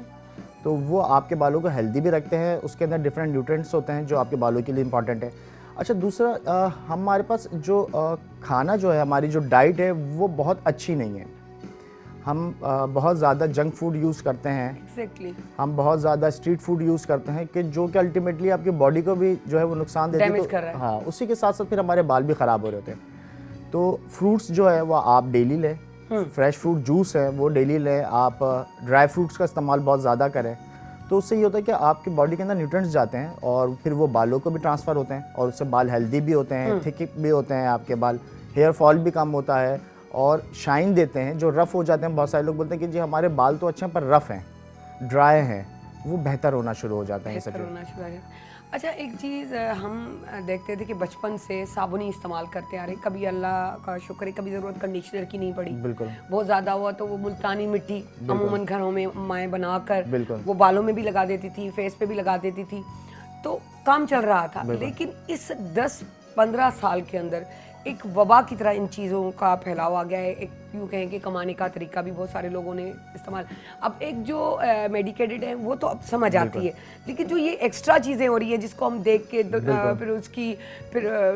तो वो आपके बालों को हेल्दी भी रखते हैं। उसके अंदर डिफरेंट न्यूट्रिएंट्स होते हैं जो आपके बालों के लिए इंपॉर्टेंट है। अच्छा दूसरा, हमारे पास जो खाना जो है, हमारी जो डाइट है वो बहुत अच्छी नहीं है। हम बहुत ज़्यादा जंक फूड यूज़ करते हैं, एग्जैक्टली। हम बहुत ज़्यादा स्ट्रीट फूड यूज़ करते हैं कि जो कि अल्टीमेटली आपकी बॉडी को भी जो है वो नुकसान देती है। Damage कर रहा है। हाँ, उसी के साथ साथ फिर हमारे बाल भी ख़राब हो रहे होते हैं। तो फ्रूट्स जो है वो आप डेली लें, फ्रेश फ्रूट जूस है वो डेली लें, आप ड्राई फ्रूट्स का इस्तेमाल बहुत ज़्यादा करें, तो उससे ये होता है कि आपकी बॉडी के अंदर न्यूट्रिएंट्स जाते हैं और फिर वो बालों को भी ट्रांसफ़र होते हैं और उससे बाल हेल्दी भी होते हैं, थिक भी होते हैं आपके बाल, हेयर फॉल भी कम होता है और शाइन देते हैं। जो रफ़ हो जाते हैं, बहुत सारे लोग बोलते हैं कि जी हमारे बाल तो अच्छे हैं पर रफ़ हैं, ड्राई हैं, वो बेहतर होना शुरू हो जाता है ये सब बेहतर चीज़ें। होना शुरू हो जाता। अच्छा, एक चीज़ हम देखते थे कि बचपन से साबुन ही इस्तेमाल करते आ रहे, कभी अल्लाह का शुक्र है कभी ज़रूरत कंडीशनर की नहीं पड़ी। बिल्कुल। बहुत ज़्यादा हुआ तो वो मुल्तानी मिट्टी अमूमन घरों में माएँ बनाकर बिल्कुल। वो बालों में भी लगा देती थी, फेस पे भी लगा देती थी, तो काम चल रहा था। लेकिन इस 10-15 साल के अंदर एक वबा की तरह इन चीज़ों का फैलाव आ गया है। एक यूँ कहें कि कमाने का तरीका भी बहुत सारे लोगों ने इस्तेमाल, अब एक जो मेडिकेटेड है वो तो अब समझ आती है, लेकिन जो ये एक्स्ट्रा चीज़ें हो रही है जिसको हम देख के फिर उसकी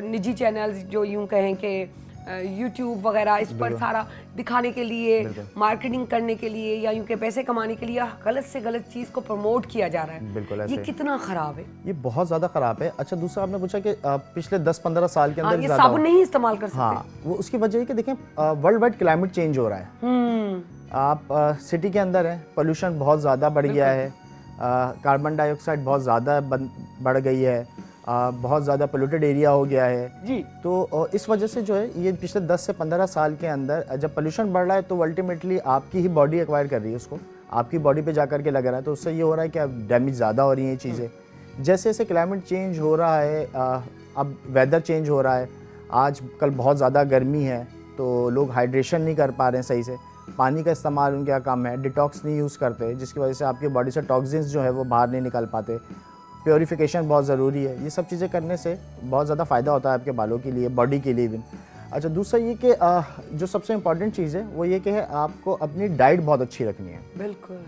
निजी चैनल्स जो यूँ कहें कि यूट्यूब वगैरह इस पर सारा दिखाने के लिए, मार्केटिंग करने के लिए या यूँ के पैसे कमाने के लिए गलत से गलत चीज़ को प्रमोट किया जा रहा है। बिल्कुल ऐसे ये ही। कितना ख़राब है? ये बहुत ज़्यादा ख़राब है। अच्छा दूसरा आपने पूछा कि पिछले 10-15 साल के हाँ, अंदर ये ज़्यादा साबुन नहीं इस्तेमाल कर सकते। हाँ, वो उसकी वजह है कि देखें वर्ल्ड वाइड क्लाइमेट चेंज हो रहा है। आप सिटी के अंदर हैं, पोल्यूशन बहुत ज़्यादा बढ़ गया है, कार्बन डाइऑक्साइड बहुत ज़्यादा बढ़ गई है, बहुत ज़्यादा पोल्यूटेड एरिया हो गया है जी। तो इस वजह से जो है ये पिछले 10 से 15 साल के अंदर जब पोल्यूशन बढ़ रहा है तो अल्टीमेटली आपकी ही बॉडी एक्वायर कर रही है उसको, आपकी बॉडी पे जा करके लग रहा है, तो उससे ये हो रहा है कि अब डैमेज ज़्यादा हो रही हैं ये चीज़ें। जैसे जैसे क्लाइमेट चेंज हो रहा है, अब वेदर चेंज हो रहा है, आज कल बहुत ज़्यादा गर्मी है तो लोग हाइड्रेशन नहीं कर पा रहे हैं सही से, पानी का इस्तेमाल उनका कम है, डिटॉक्स नहीं यूज़ करते, जिसकी वजह से आपकी बॉडी से टॉक्सिन्स जो है वो बाहर नहीं निकल पाते। प्योरीफिकेशन बहुत ज़रूरी है, ये सब चीज़ें करने से बहुत ज़्यादा फ़ायदा होता है आपके बालों के लिए, बॉडी के लिए भी। अच्छा दूसरा ये कि जो सबसे इम्पॉर्टेंट चीज़ है वो ये कि है आपको अपनी डाइट बहुत अच्छी रखनी है। बिल्कुल।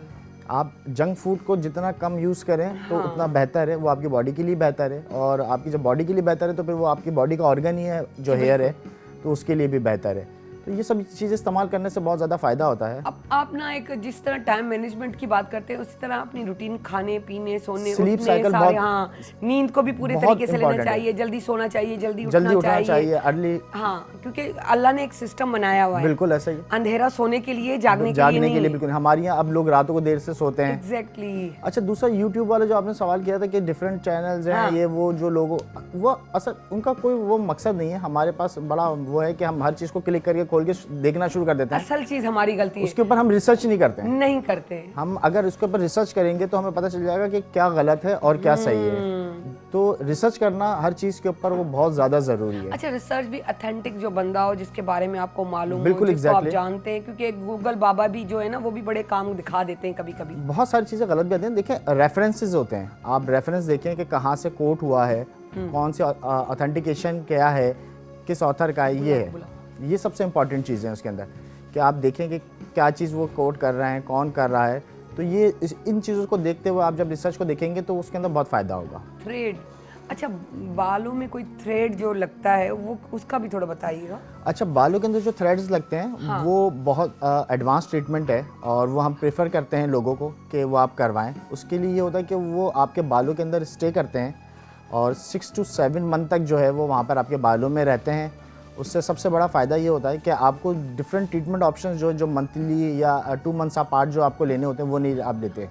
आप जंक फूड को जितना कम यूज़ करें तो उतना बेहतर है, वो आपकी बॉडी के लिए बेहतर है, और आपकी जब बॉडी के लिए बेहतर है तो फिर वो आपकी बॉडी का ऑर्गन ही है जो हेयर है, तो उसके लिए भी बेहतर है। तो ये सब चीज़ें इस्तेमाल करने से बहुत ज़्यादा फ़ायदा होता है। अब आप ना एक जिस तरह टाइम मैनेजमेंट की बात करते हैं उसी तरह अपनी रूटीन, खाने पीने, सोने, Sleep उठने, cycle सारे, बहुत- हाँ, नींद को भी पूरे बहुत तरीके से लेना important है। चाहिए, जल्दी सोना चाहिए, जल्दी जल्दी उठना चाहिए, चाहिए। अर्ली। हाँ, क्योंकि अल्लाह ने एक सिस्टम बनाया हुआ है, बिल्कुल ऐसा ही, अंधेरा सोने के लिए, जागने जागने के लिए नहीं। बिल्कुल। हमारे यहाँ अब लोग रातों को देर से सोते हैं। एग्जैक्टली। अच्छा दूसरा यूट्यूब वाला जो आपने सवाल किया था कि डिफरेंट चैनल्स हैं, हाँ। ये वो जो लोगों, वो असल उनका कोई वो मकसद नहीं है। हमारे पास बड़ा वो है कि हम हर चीज़ को क्लिक करके खोल के देखना शुरू कर देते हैं, असल चीज हमारी गलती है, उसके ऊपर हम रिसर्च नहीं करते हैं। नहीं करते। हम अगर उसके ऊपर रिसर्च करेंगे तो हमें पता चल जाएगा कि क्या गलत है और क्या सही है। तो रिसर्च करना हर चीज़ के ऊपर वो बहुत ज़्यादा ज़रूरी है। अच्छा, रिसर्च भी ऑथेंटिक जो बंदा हो, जिसके बारे में आपको मालूम हो, बिल्कुल, जिसको आप exactly। जानते हैं, क्योंकि गूगल बाबा भी जो है ना वो भी बड़े काम दिखा देते हैं कभी कभी। बहुत सारी चीज़ें गलत भी आती हैं। देखिए रेफरेंसेस होते हैं, आप रेफरेंस देखें कि कहाँ से कोट हुआ है, कौन सी ऑथेंटिकेशन क्या है, किस ऑथर का है, ये है, ये सबसे इम्पॉर्टेंट चीज़ें हैं उसके अंदर, कि आप देखें कि क्या चीज़ वो कोट कर रहे हैं, कौन कर रहा है। तो ये इन चीज़ों को देखते हुए आप जब रिसर्च को देखेंगे तो उसके अंदर बहुत फ़ायदा होगा। थ्रेड, अच्छा बालों में कोई थ्रेड जो लगता है वो उसका भी थोड़ा बताइएगा। अच्छा बालों के अंदर जो थ्रेड्स लगते हैं वो बहुत एडवांस ट्रीटमेंट है और वो हम प्रेफर करते हैं लोगों को कि वो आप करवाएं। उसके लिए ये होता है कि वो आपके बालों के अंदर स्टे करते हैं और 6 to 7 मंथ तक जो है वो वहाँ पर आपके बालों में रहते हैं। उससे सबसे बड़ा फ़ायदा ये होता है कि आपको डिफरेंट ट्रीटमेंट ऑप्शंस जो मंथली या 2 मंथ्स अपार्ट जो आपको लेने होते हैं वो नहीं आप लेते।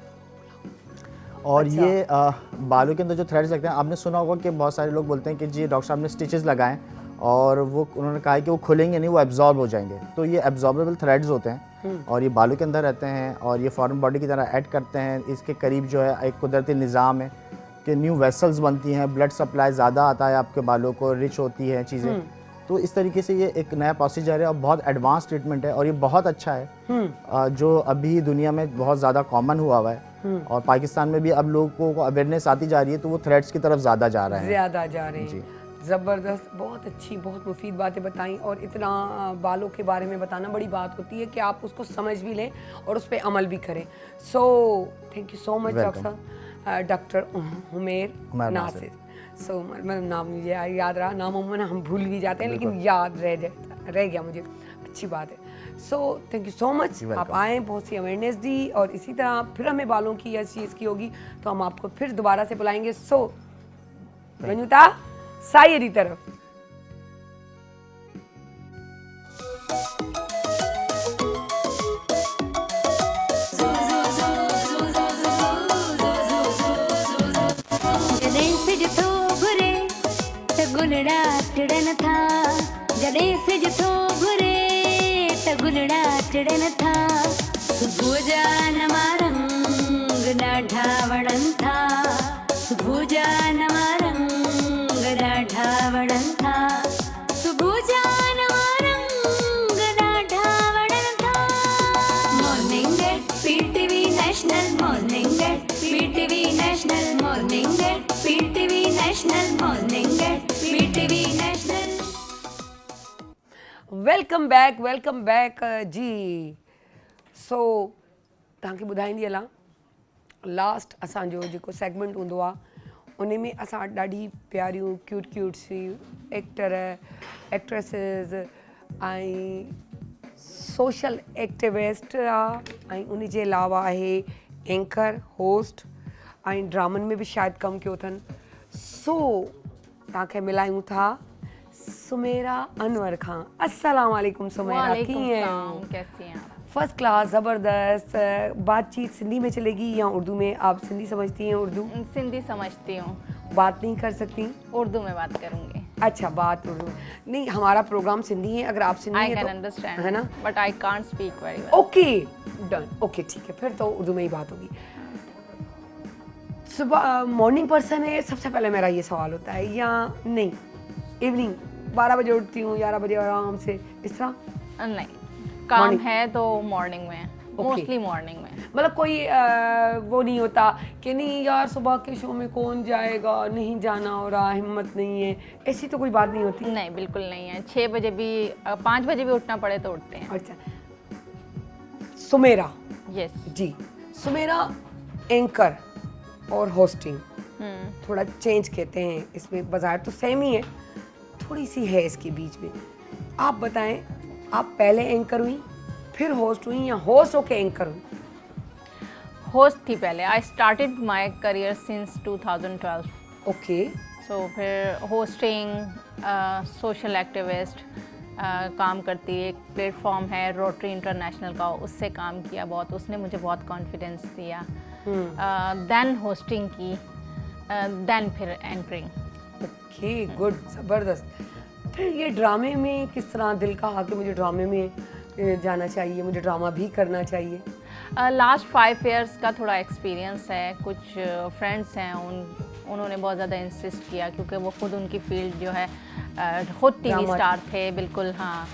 और अच्छा। ये बालों के अंदर जो थ्रेड्स लगते हैं, आपने सुना होगा कि बहुत सारे लोग बोलते हैं कि जी डॉक्टर साहब ने स्टिचेस लगाएं और वो उन्होंने कहा है कि वो खुलेंगे नहीं, वो एब्जॉर्ब हो जाएंगे। तो ये एब्जॉर्बेबल थ्रेड्स होते हैं, और ये बालों के अंदर रहते हैं और ये फॉरेन बॉडी की तरह ऐड करते हैं। इसके करीब जो है एक कुदरती निज़ाम है कि न्यू वेसल्स बनती हैं, ब्लड सप्लाई ज़्यादा आता है आपके बालों को, रिच होती है चीज़ें। तो इस तरीके से ये एक नया प्रोसीजर है और बहुत एडवांस ट्रीटमेंट है और ये बहुत अच्छा है, जो अभी दुनिया में बहुत ज़्यादा कॉमन हुआ है और पाकिस्तान में भी अब लोगों को अवेयरनेस आती जा रही है, तो वो थ्रेड्स की तरफ ज़्यादा जा रहे हैं। ज़्यादा जा रहे हैं। ज़बरदस्त, बहुत अच्छी, बहुत मुफीद बातें बताई और इतना बालों के बारे में बताना बड़ी बात होती है कि आप उसको समझ भी लें और उस पर अमल भी करें। So thank you so much doctor Humair Nasir. So मतलब नाम मुझे याद रहा, नाम हम भूल भी जाते हैं लेकिन याद रह गया मुझे, अच्छी बात है। सो थैंक यू सो मच, आप आए, बहुत सी अवेयरनेस दी और इसी तरह फिर हमें बालों की या चीज़ की होगी तो हम आपको फिर दोबारा से बुलाएंगे। सो वनिता सायरी तरफ। जॾहिं सिज थो घुरे त गुलड़ा टिड़न था, जॾहिं सिज थो घुरे त गुलड़ा टिड़न था, सुबुह जा नवा रंग ॾाढा वणनि था, सुबुह जा नवा रंग ॾाढा वणनि था, सुबुह जा नवा रंग ॾाढा वणनि था। Morning at PTV national, morning at PTV national, morning at PTV national, morning at PTV national. Welcome back जी। सो तव्हांखे ॿुधाईंदी हलां, लास्ट असांजो जेको सेगमेंट हूंदो आहे उन में असां ॾाढी प्यारियूं क्यूट सी एक्टर एक्ट्रेसिस ऐं सोशल एक्टिविस्ट आहे ऐं उन जे अलावा आहे एंकर, होस्ट ऐं ड्रामनि में बि शायदि कमु कयो अथनि। सो तव्हांखे मिलायूं था सुमेरा अनवर खां। अस्सलाम वालेकुम सुमेरा, कीअं आहियो? कैसी हैं आप? फर्स्ट क्लास, ज़बरदस्त। बातचीत सिंधी में चलेगी या उर्दू में? आप सिंधी समझती हैं? उर्दू सिंधी समझती हूँ, बात नहीं कर सकती? उर्दू में बात करूँगी। अच्छा, बात उर्दू में नहीं, हमारा प्रोग्राम सिंधी है, अगर आप सिंधी आई हैं कैन तो अंडरस्टैंड, है ना? But I can't speak very well. Okay done, okay ठीक है, फिर तो उर्दू में ही बात होगी। सुबह मॉर्निंग पर्सन है, सबसे पहले मेरा ये सवाल होता है, या नहीं इवनिंग 12 बजे उठती हूँ, 11 बजे आराम से इस तरह? नहीं, काम Morning. है तो मॉर्निंग में, मोस्टली मॉर्निंग में। मतलब कोई वो नहीं होता कि नहीं यार सुबह के शो में कौन जाएगा, नहीं जाना हो रहा, हिम्मत नहीं है, ऐसी तो कोई बात नहीं होती? नहीं, बिल्कुल नहीं है। 6 बजे भी 5 बजे भी उठना पड़े तो उठते हैं। अच्छा, सुमेरा यस जी, सुमेरा एंकर और होस्टिंग थोड़ा चेंज कहते हैं इसमें, बाजार तो सेम ही है, थोड़ी सी है इसके बीच में। आप बताएं, आप पहले एंकर हुई फिर होस्ट हुई या होस्ट होके एंकर हुई? होस्ट थी पहले। I started my career since 2012। Okay, so फिर होस्टिंग, सोशल एक्टिविस्ट काम करती है। एक प्लेटफॉर्म है रोटरी इंटरनेशनल का, उससे काम किया बहुत, उसने मुझे बहुत कॉन्फिडेंस दिया। देन होस्टिंग की, देन फिर एंकरिंग। ओके गुड, ज़बरदस्त। फिर ये ड्रामे में किस तरह दिल का कि मुझे ड्रामे में जाना चाहिए, मुझे ड्रामा भी करना चाहिए? लास्ट 5 इयर्स का थोड़ा एक्सपीरियंस है। कुछ फ्रेंड्स हैं, उन्होंने बहुत ज़्यादा इंसिस्ट किया क्योंकि वो खुद उनकी फील्ड जो है खुद टीवी स्टार थे, बिल्कुल हाँ,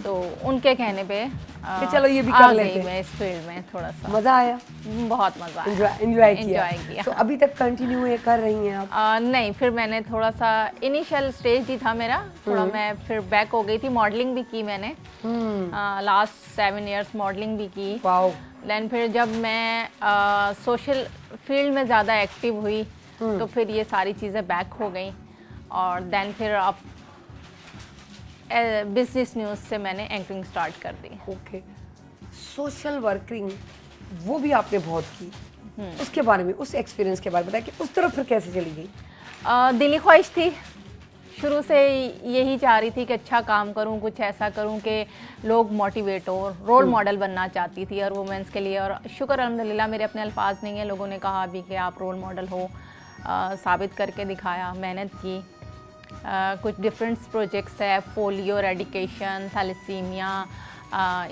तो उनके कहने पे कि चलो ये भी कर लेते हैं। मैं इस फील्ड में थोड़ा सा मज़ा आया? बहुत मज़ा आया, एंजॉय किया। तो अभी तक कंटिन्यू ये कर रही हैं आप? नहीं, फिर मैंने थोड़ा सा इनिशियल स्टेज ही था मेरा, थोड़ा मैं फिर बैक हो गई थी। मॉडलिंग भी की मैंने, लास्ट 7 इयर्स मॉडलिंग भी की। वाओ। देन फिर जब मैं सोशल फील्ड में ज़्यादा एक्टिव हुई तो फिर ये सारी चीज़ें बैक हो गई, और देन फिर अब बिजनेस न्यूज़ से मैंने एंकरिंग स्टार्ट कर दी। ओके, सोशल वर्किंग वो भी आपने बहुत की, उसके बारे में, उस एक्सपीरियंस के बारे में बताया कि उस तरफ फिर कैसे चली गई? दिली ख्वाहिश थी, शुरू से यही चाह रही थी कि अच्छा काम करूं, कुछ ऐसा करूं कि लोग मोटिवेट हो, रोल मॉडल बनना चाहती थी और वुमेंस के लिए। और शुक्र अल्हम्दुलिल्लाह, मेरे अपने अल्फाज नहीं है, लोगों ने कहा अभी कि आप रोल मॉडल हो, साबित करके दिखाया, मेहनत की। कुछ डिफरेंट प्रोजेक्ट्स है, पोलियो एरेडिकेशन, थैलेसीमिया,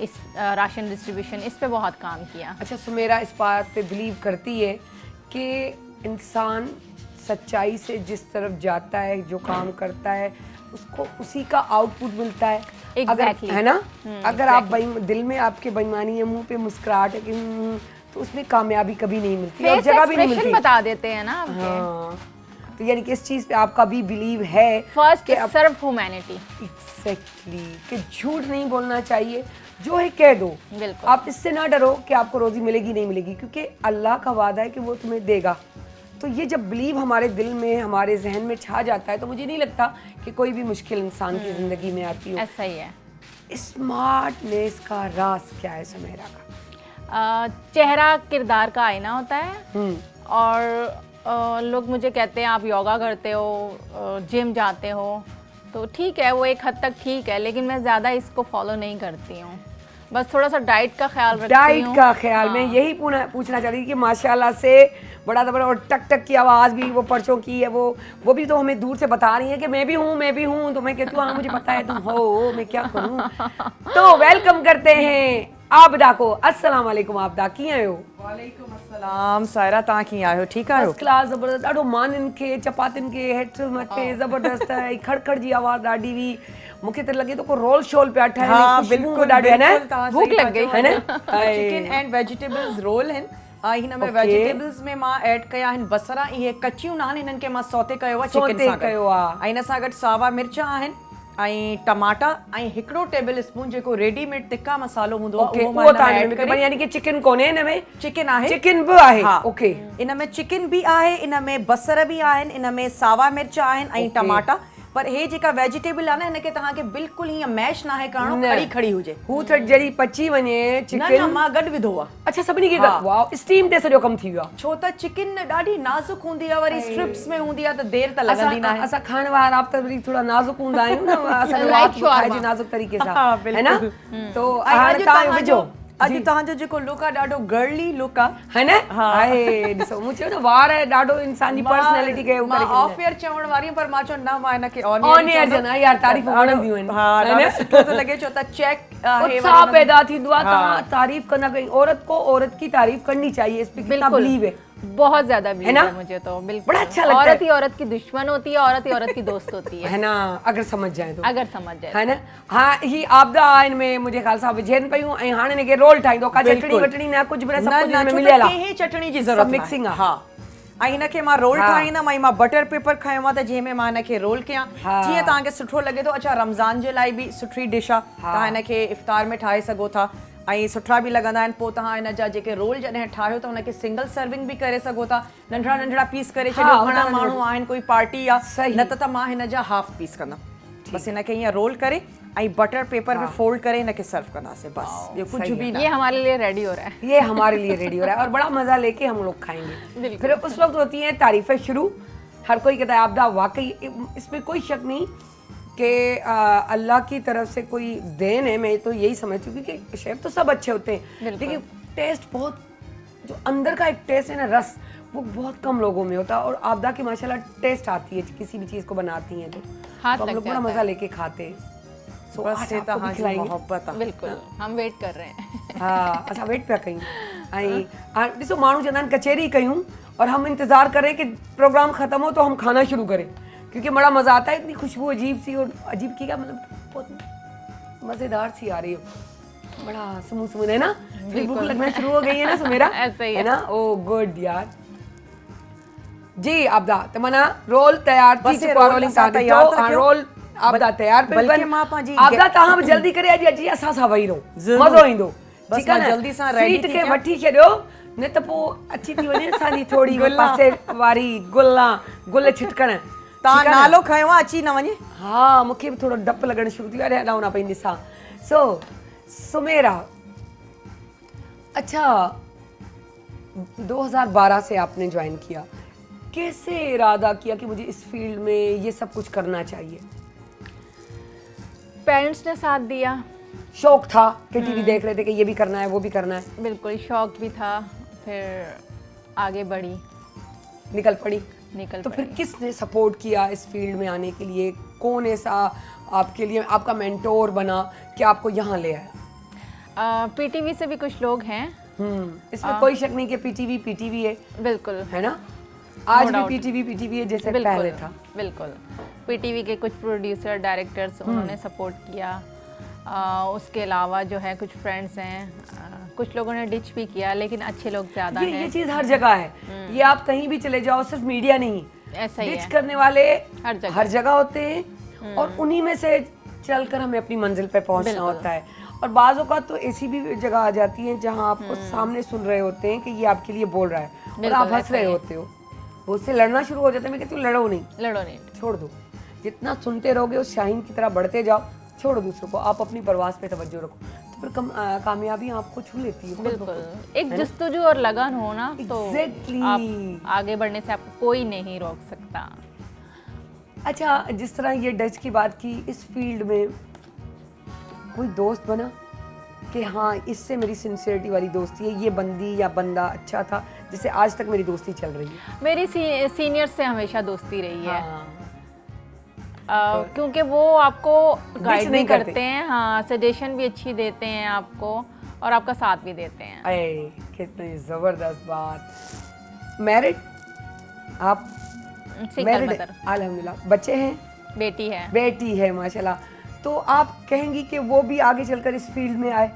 इस राशन डिस्ट्रीब्यूशन, इस पे बहुत काम किया। अच्छा सुमेरा इस बात पे बिलीव करती है कि इंसान सच्चाई से जिस तरफ जाता है, जो काम करता है, उसको उसी का आउटपुट मिलता है। Exactly. है ना? अगर आप दिल में आपके बेईमानी है, मुंह पे मुस्कुराहट है कि तो उसमें कामयाबी कभी नहीं मिलती और फेस जगह भी नहीं एक्सप्रेशन मिलती। बता देते हैं ना आपके। हाँ, तो यानी कि इस चीज पे आपका भी बिलीव है फर्स्ट कि अब सर्व ह्यूमैनिटी। एग्जैक्टली कि झूठ नहीं बोलना चाहिए, जो है कह दो। बिल्कुल। आप इससे ना डरो कि आपको रोजी मिलेगी नहीं मिलेगी, क्योंकि अल्लाह का वादा है कि वो तुम्हें देगा। तो ये जब बिलीव हमारे दिल में, हमारे जहन में छा जाता है, तो मुझे नहीं लगता कि कोई भी मुश्किल इंसान की जिंदगी में आती हो। ऐसा ही है। स्मार्टनेस का राज क्या है सुमेरा का? चेहरा किरदार का आईना होता है। और लोग मुझे कहते हैं आप योगा करते हो, जिम जाते हो, तो ठीक है, वो एक हद तक ठीक है, लेकिन मैं ज़्यादा इसको फॉलो नहीं करती हूँ। बस थोड़ा सा डाइट का ख्याल रखती हूँ। डाइट का ख्याल, मैं यही पूछना चाहती थी कि माशाल्लाह से बड़ा जबर, और टक टक की आवाज़ भी वो पर्चों की है, वो भी तो हमें दूर से बता रही है कि मैं भी हूँ, तो मैं कहती हूँ हाँ मुझे पता है तुम हो, मैं क्या करूँ। तो वेलकम करते हैं आबदा को। अस्सलाम वालेकुम आबदा, कीअं आहियो? वालेकुम अस्सलाम सायरा, तव्हां कीअं आहियो? ठीकु आहियो? फर्स्ट क्लास, ज़बरदस्त, ॾाढो मानिन खे, चपातिन खे हेठि मथे ज़बरदस्त है, खड़खड़ जी आवाज़ ॾाढी हुई। मूंखे त लॻे थो को रोल शोल पिया ठाहिनि, हाँ खुशबू बिल्कुल ॾाढी है ना? तव्हां भूख सही लग था गई चओ। है ना? चिकन एंड वेजिटेबल्स रोल आहिनि। हिन में Okay. वेजिटेबल्स में मां ऐड कया आहिनि बसर, इहे कचियूं न आहिनि, हिननि खे मां सौते कयो आहे चिकन सौते सां कयो गॾु। आहे। ऐं हिन सां गॾु सावा मिर्च आहिनि ऐं टमाटा ऐं हिकिड़ो टेबल स्पून जेको रेडीमेड तिक्का मसालो हूंदो आहे ओके, उहो मां उहो हिन में तव्हां ऐड हिन में करे। यानी कि चिकन कोन्हे हिन में? चिकन आहे, चिकन बि आहे? हाँ। ओके। इन में चिकन भी आहे, इन में बसर भी आहिनि, इन में सावा मिर्च आहिनि ऐं ओके। टमाटा। पर हे जेका वेजिटेबल आहे न, हिनखे तव्हांखे बिल्कुलु हीअं मैश नाहे करणो, न। खड़ी खड़ी हुजे। हू त जड़ी पची वञे न न चिकन। मां गॾु विधो आहे, अच्छा सभिनी खे हाँ। वाओ, स्टीम ते सॼो कमु थी वियो आहे। छो त चिकन ॾाढी नाज़ुक हूंदी आहे, वरी स्ट्रिप्स में हूंदी आहे त देर त लॻंदी असां नाहे। असां खाइण वारा आप त वरी थोड़ा नाज़ुक हूंदा आहियूं न, असां Like रात को खाइजे shawarma। नाज़ुक तरीक़े सां, हाँ, है ना? बिल्कुलु। तो ऐं हाणे अॼु तव्हां तव्हांजो विझो अॼु तव्हांजो जेको लुक आहे ॾाढो गर्ली लुक आहे। है न? हाय ॾिसो, मूं चयो न वार ॾाढो इंसान जी पर्सनैलिटी खे मां ऑफ एयर चवण वारी हुयमि, पर मां चयो न, मां हिनखे ऑन ऑन एयर जना यार तारीफ़ वणंदियूं आहिनि। हा है ॾाढो न? सुठो थो लॻे, छो त चेक उत्साह पैदा थींदो आहे, हाँ। तव्हां तारीफ़ कंदा कहीं, औरत को औरत की तारीफ़ करनी चाहिए, इस पे कितना बिल्कुल। बिलीव है। बहुत ज्यादा बिलीव ना? है मुझे तो, बिल्कुल। बड़ा अच्छा लगता है। औरत ही औरत की दुश्मन होती है, औरत ही औरत की दोस्त होती है, है ना? अगर समझ जाए तो, अगर समझ जाए। है ना? हाँ, ही आपदा इनमें मुझे ख्याल सां विझनि पियूं ऐं हाणे हिनखे रोल ठाहींदो, का चटणी बिल्कुल। वटणी न कुझु बि न, सब न कुझु न हिन में छो त मिलियल आहे। कंहिं चटणी जी ज़रूरत सब मिक्सिंग आहे। हा। ऐं हिनखे मां रोल हाँ। ठाहींदमि, ऐं मां बटर पेपर खयो आहे त जंहिंमें मां हिनखे रोल कयां, हाँ। जीअं तव्हांखे सुठो लॻे थो। अच्छा, रमज़ान जे लाइ बि सुठी डिश आहे, तव्हां हिनखे इफ़्तार में ठाहे सघो था ऐं सुठा बि लॻंदा आहिनि। पोइ तव्हां हिन जा जेके रोल जॾहिं ठाहियो त हुनखे सिंगल सर्विंग बि करे सघो था, नंढड़ा नंढड़ा पीस करे छॾियो। हाँ, घणा उतां माण्हू आहिनि, कोई पार्टी आहे, सही। न त मां हिन जा हाफ पीस कंदमि। बसि हिनखे ईअं रोल करे ऐं बटर पेपर में फोल्ड करे हिनखे सर्व कंदासीं, बसि ॿियो कुझु बि न। ये हमारे लिए रेडी हो रहा है। ये हमारे लिए रेडी हो रहा है और बड़ा मजा लेके हम लोग खाएंगे। फिर उस वक्त होती हैं तारीफें शुरू। हर कोई कहता है आपदा वाकई, इसमें कोई शक नहीं कि अल्लाह की तरफ से कोई देन है, मैं तो यही समझती हूँ, क्योंकि शेफ तो सब अच्छे होते हैं, लेकिन टेस्ट बहुत, जो अंदर का एक टेस्ट है ना, रस, वो बहुत कम लोगों में होता है। और आपदा की माशाल्लाह टेस्ट आती है, किसी भी चीज़ को बनाती हैं तो हाथ हम लग लोग बड़ा जाता मज़ा है। लेके खाते हैं। सो बस आज ये आपको भी तव्हांजी खिलाएंगे। मोहब्बत आहे। बिल्कुल, हम वेट कर रहे हैं। हाँ, अच्छा वेट पिया कयूं ऐं ॾिसो माण्हू चवंदा आहिनि कचहरी कयूं और हम इंतज़ार करें कि प्रोग्राम ख़त्म हो तो हम खाना शुरू करें, क्योंकि बड़ा मज़ा आता है। इतनी खुशबू अजीब सी, और अजीब की क्या मतलब, बहुत मज़ेदार सी आ रही है, बड़ा स्मूथ है ना? फिर भूख लगना शुरू हो गई है ना सुमेरा? ऐसे ही है ना? ओ गुड यार जी। आपदा तमन्ना रोल तैयार थी बस ये चुका, रोल रोलिंग असां कर दी तैयार तो था कयो। रोल आपदा तैयार पे बल्कि मां पंहिंजी आपदा तव्हां बि जल्दी करे अॼु असां सां वेही रहो, ज़रूरु। मज़ो ईंदो। बस ठीकु आहे मां न? जल्दी सां ready सीट थी खे कयां। वठी छॾियो, न त पोइ अची थी वञे असांजी थोड़ी पासे वारी गुल छिटकण। तव्हां ठीकु आहे न? नालो खयो आहे, अची न वञे। हाँ, मूंखे बि थोड़ो डपु लॻणु शुरू थी वियो, अरे हलाऊं ना पई ॾिसां। सो सुमेरा, अच्छा 2012 से आपने ज्वाइन किया, कैसे इरादा किया कि मुझे इस फील्ड में ये सब कुछ करना चाहिए? पेरेंट्स ने साथ दिया, शौक था कि टीवी देख रहे थे कि ये भी करना है वो भी करना है, बिल्कुल शौक भी था, फिर आगे बढ़ी, निकल पड़ी? निकल तो पड़ी। फिर किसने सपोर्ट किया इस फील्ड में आने के लिए? कौन ऐसा आपके लिए आपका मेंटोर बना कि आपको यहाँ ले आया? पीटीवी से भी कुछ लोग हैं। इसमें कोई शक नहीं कि पीटीवी है, बिल्कुल, है ना? आज No भी doubt. पीटीवी है जैसे बिल्कुल पहले था। बिल्कुल। पीटीवी के कुछ प्रोड्यूसर, डायरेक्टर्स उन्होंने सपोर्ट किया। उसके अलावा जो है कुछ फ्रेंड्स हैं, कुछ लोगों ने डिच भी किया, लेकिन अच्छे लोग ज़्यादा ये हैं। चीज़ हर जगह है। ये आप कहीं भी चले जाओ, सिर्फ मीडिया नहीं, ऐसा ही डिच है। करने वाले हर हर जगह होते हैं और उन्हीं में से चलकर हमें अपनी मंजिल पे पहुंचना बिल्कुल। होता है। और बाज़ों का तो ऐसी भी जगह आ जाती है जहां आपको सामने सुन रहे होते हैं कि ये आपके लिए बोल रहा है और बिल्कुल, आप हंस ऐसा रहे ही है। होते हो, वो उससे लड़ना शुरू हो जाता है। मैं कहती हूँ लड़ो नहीं, लड़ो नहीं। छोड़ दो। जितना सुनते रहोगे उस शाहीन की तरह बढ़ते जाओ, छोड़ो दूसरों को, आप अपनी परवास पे तवज्जो रखो, तो फिर कामयाबी आपको छू लेती है। बिल्कुल, एक जस्तजू और लगन हो ना तो Exactly. आप आगे बढ़ने से आपको कोई नहीं रोक सकता। अच्छा, जिस तरह ये डच की बात की, इस फील्ड में कोई दोस्त बना कि हाँ इससे मेरी सिंसियरिटी वाली दोस्ती है, ये बंदी या बंदा अच्छा था जिससे आज तक मेरी दोस्ती चल रही है? मेरी सीनियर से हमेशा दोस्ती रही है। हाँ। क्योंकि वो आपको गाइड नहीं भी करते हैं, हाँ, सजेशन भी अच्छी देते हैं आपको और आपका साथ भी देते हैं। अरे कितनी जबरदस्त बात। मैरिड आप? Single married? मदर, अल्हम्दुलिल्लाह। बच्चे हैं? बेटी है। बेटी है, माशाल्लाह। तो आप कहेंगी कि वो भी आगे चलकर इस फील्ड में आए?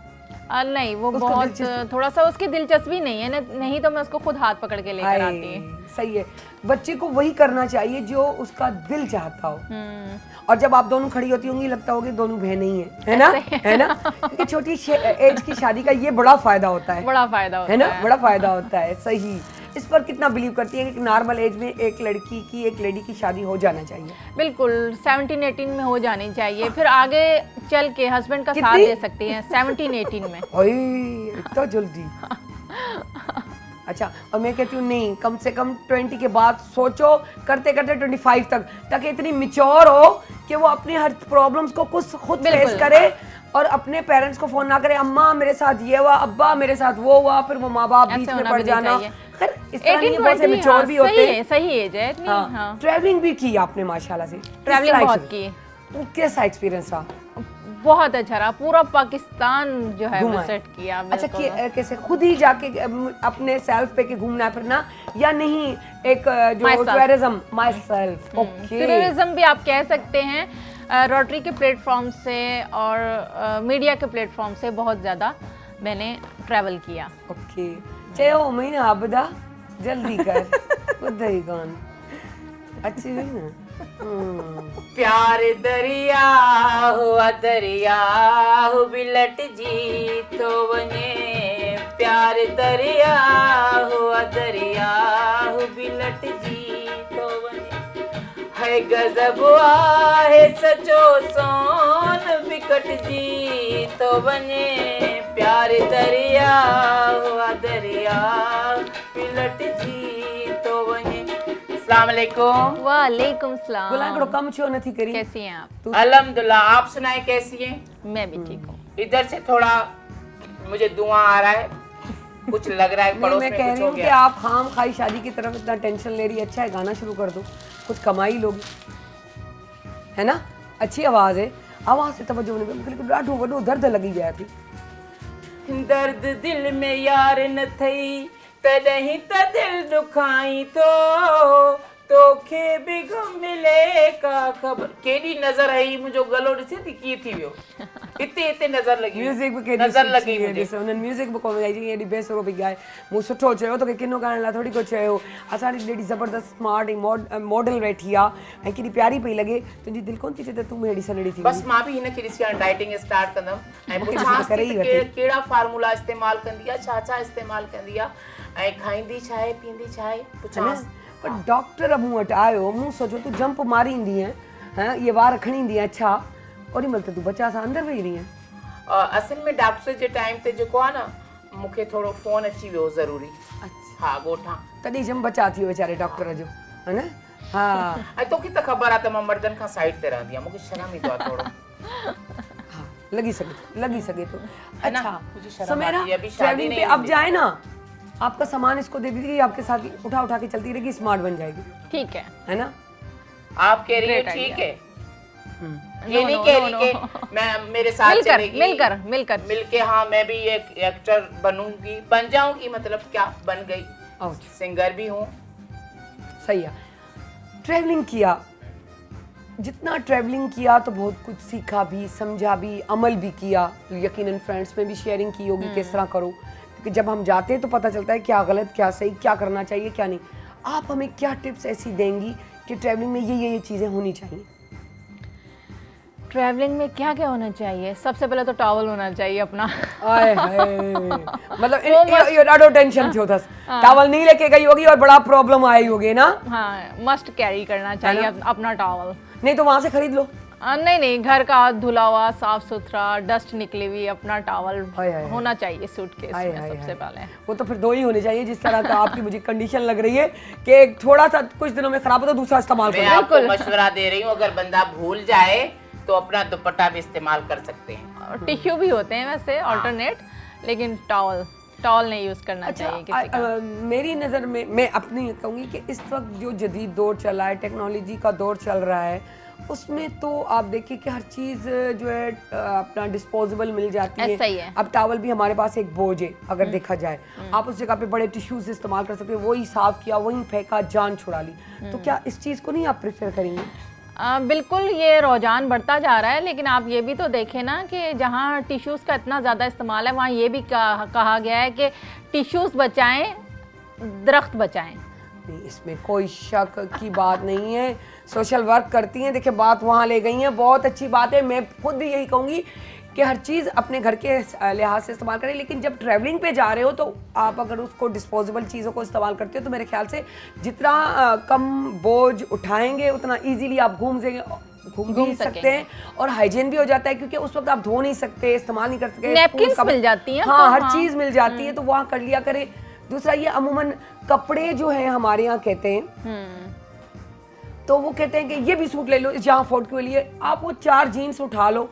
नहीं, वो उसको बहुत दिलचस्पी- थोड़ा सा उसकी दिलचस्पी नहीं है, नहीं तो मैं उसको खुद हाथ पकड़ के लेकर आती। हाय, सही है। बच्चे को वही करना चाहिए जो उसका दिल चाहता हो। और जब आप दोनों खड़ी होती होंगी लगता होगा दोनों बहनें ही हैं, है ना? है ना? क्योंकि छोटी एज की शादी का ये बड़ा फायदा होता है, बड़ा फायदा होता है ना? है। बड़ा फायदा होता है। सही। इस पर कितना बिलीव करती है कि नॉर्मल एज में एक लड़की की, एक लेडी की शादी हो जाना चाहिए? बिल्कुल 17-18 में हो जानी चाहिए, फिर आगे चल के हस्बैंड का साथ कितनी? दे सकती हैं 17-18 में। ओए इतना जल्दी? अच्छा, और मैं कहती हूँ नहीं, कम से कम 20 के बाद सोचो, करते करते 25 तक, ताकि इतनी मैच्योर हो कि वो अपनी हर प्रॉब्लम्स को खुद फेस बिल्कुल। करे और अपने पेरेंट्स को फोन ना करे, अम्मा मेरे साथ ये हुआ, अब्बा मेरे साथ वो हुआ, फिर वो माँ बाप बीच ऐसे में होना पड़ भी नहीं जाना। चाहिए। खैर इस तरह नहीं, 18, बहुत से 20, मैच्योर हाँ, भी होते सही हैं। है, सही एज है इतनी। हाँ, हाँ, ट्रैवलिंग भी की आपने माशाल्लाह से। ट्रैवलिंग बहुत की, तो कैसा एक्सपीरियंस रहा? बहुत अच्छा रहा। पूरा पाकिस्तान जो है घुमा है। विजिट किया। अच्छा, बिल्कुल। कैसे खुद ही जाके अपने सेल्फ पे के घूमना फिरना, या नहीं एक जो Myself. Tourism? My self. Okay. Tourism भी आप कह सकते हैं। रोटरी के प्लेटफॉर्म से और मीडिया के प्लेटफॉर्म से बहुत ज़्यादा मैंने ट्रैवल किया। ओके। चलो महीना आबदा जल्दी कर उधर ही कौन अच्छी हुई ना। प्यार दरिया हुआ दरिया हो बिलट जी तो बने, प्यार दरिया हुआ दरिया हो बिलट जी तो बने, है गजब है सचो सोन बिकट जी तो बने, प्यार दरिया हुआ दरिया बिलट जी तो बने। अस्सलाम वालेकुम। वालेकुम सलाम। बोला करो कम छो नहीं करी। कैसी हैं आप? अल्हम्दुलिल्लाह, आप सुनाए कैसी हैं? मैं भी ठीक हूँ। इधर से थोड़ा मुझे धुआं आ रहा है, कुछ लग रहा है नहीं, पड़ोस मैं में कह कुछ रही हो हूँ कि गया। आप खाम खाई शादी की तरफ इतना टेंशन ले रही है। अच्छा है, गाना शुरू कर दो, कुछ कमाई लोगी, है ना? अच्छी आवाज है, आवाज से तवज्जो नहीं, बिल्कुल ॾाढो वॾो दर्द लगी गया थी। दर्द दिल में यार न थई तॾहिं त दिल दुखाई तोखे बि गम मिले का ख़बर। केॾी नज़र आई, मुंहिंजो गलो ॾिसे थी कीअं थी वियो, हिते हिते नज़र लगी, म्यूजिक बि नज़र लगी मुंहिंजे। ॾिसो हुननि म्यूजिक बि कोन ॻाई, एॾी बेसुरो पई ॻाए। मूं सुठो चयो तोखे किनो ॻाइण लाइ थोरी को चयो। असांजी एॾी ज़बरदस्त स्मार्ट ऐं मॉडल वेठी आहे ऐं केॾी प्यारी पई लॻे। तुंहिंजी दिलि कोन थी चए त तूं बि अहिड़ी सनड़ी थी बस मां बि हिन खे ॾिसी हाणे डाइटिंग स्टार्ट कंदमि ऐं पुछांसि करे थी ई त वठे। कहिड़ा फार्मूला इस्तेमालु कंदी आहे, छा छा इस्तेमालु कंदी आहे ऐं खाईंदी छा आहे, पींदी छा आहे, पुछांसि। पर डॉक्टर अब मूं वटि आयो, मूं सोचो तूं जंप मारींदी हैं, हैं ये वार खणींदी हैं, छा ओॾी महिल त तूं बचा सां अंदरि वेही रही हैं। असल में डॉक्टर जे टाइम ते जेको आहे न, मूंखे थोरो फ़ोन अची वियो ज़रूरी। हा, ॻोठां तॾहिं जम बचा थी वियो वीचारे डॉक्टर जो, है न? हा ऐं तोखे त ख़बर आहे त मां मर्दनि खां साइड ते रहंदी आहियां, मूंखे शर्म ईंदो आहे थोरो। हाँ लगी सके तो। है ना? अच्छा मुझे शर्म समेरा, आती है, अभी शादी ट्रैवलिंग पे नहीं अब हुई। जाए ना, आपका सामान इसको दे दीजिए, आपके साथ उठा उठा के चलती रहेगी, स्मार्ट बन जाएगी, ठीक है। है ना? आप कह रही Great हो ठीक idea. है, ये नहीं कह रही कि मैं मेरे साथ मिलकर चलेगी, मिलकर मिलकर मिलके हाँ मैं भी एक एक्टर बनूंगी, बन जाऊंगी, मतलब क्या बन गई, सिंगर भी हूँ। सही है। ट्रैवलिंग किया, जितना ट्रैवलिंग किया तो बहुत कुछ सीखा भी, समझा भी, अमल भी किया। यकीनन फ्रेंड्स में भी शेयरिंग की होगी किस तरह करो, क्योंकि जब हम जाते हैं तो पता चलता है क्या गलत क्या सही, क्या करना चाहिए क्या नहीं। आप हमें क्या टिप्स ऐसी देंगी कि ट्रैवलिंग में ये चीज़ें होनी चाहिए? ट्रैवलिंग में क्या क्या होना चाहिए? सबसे पहले तो टॉवल होना चाहिए अपना। आए हाय, मतलब ये ॾाढो टेंशन थियो अथसि, टॉवल नहीं लेके गई होगी और बड़ा प्रॉब्लम आई होगी ना। हाँ, मस्ट कैरी करना चाहिए अपना टॉवल। नहीं तो वहाँ से खरीद लो। नहीं, घर का धुला हुआ साफ सुथरा, डस्ट निकली हुई अपना टॉवल होना चाहिए सूटकेस में सबसे पहले। वो तो फिर 2 ही होने चाहिए, जिस तरह का आपकी मुझे कंडीशन लग रही है कि थोड़ा सा कुछ दिनों में खराब हो तो दूसरा इस्तेमाल मैं आपको मशवरा दे रही हूँ, अगर बंदा भूल जाए तो अपना दुपट्टा भी इस्तेमाल कर सकते हैं। टिश्यू भी होते हैं वैसे ऑल्टरनेट, लेकिन टॉवल नहीं यूज करना चाहिए किसी का। मेरी नज़र में मैं अपनी कहूँगी कि इस वक्त जो जदीद दौर चला है, टेक्नोलॉजी का दौर चल रहा है, उसमें तो आप देखिए कि हर चीज़ जो है अपना डिस्पोजेबल मिल जाती है। सही है। अब टॉवल भी हमारे पास एक बोझ है अगर देखा जाए, आप उस जगह पे बड़े टिश्यूज इस्तेमाल कर सकते हैं, वही साफ किया, वही फेंका, जान छुड़ा ली। तो क्या इस चीज़ को नहीं आप प्रेफर करेंगे? बिल्कुल, ये रुझान बढ़ता जा रहा है, लेकिन आप ये भी तो देखें ना कि जहाँ टिश्यूज़ का इतना ज़्यादा इस्तेमाल है, वहाँ ये भी कहा गया है कि टिश्यूज़ बचाएं, दरख्त बचाएं। नहीं, इसमें कोई शक की बात नहीं है। सोशल वर्क करती हैं, देखिए बात वहाँ ले गई हैं, बहुत अच्छी बात है। मैं खुद भी यही कहूँगी कि हर चीज़ अपने घर के लिहाज से इस्तेमाल करें, लेकिन जब ट्रैवलिंग पे जा रहे हो तो आप अगर उसको डिस्पोजेबल चीज़ों को इस्तेमाल करते हो तो मेरे ख्याल से जितना कम बोझ उठाएंगे उतना ईजीली आप घूम भी सकते हैं और हाइजीन भी हो जाता है, क्योंकि उस वक्त आप धो नहीं सकते, इस्तेमाल नहीं कर सकते, नैपकिन्स मिल जाती हैं। हाँ, हर चीज़ मिल जाती है, तो वहाँ कर लिया करें। दूसरा ये अमूमन कपड़े जो हैं हमारे यहाँ कहते हैं, तो वो कहते हैं कि ये भी सूट ले लो जहाँ फोर्ट के लिए, आप वो 4 जीन्स उठा लो।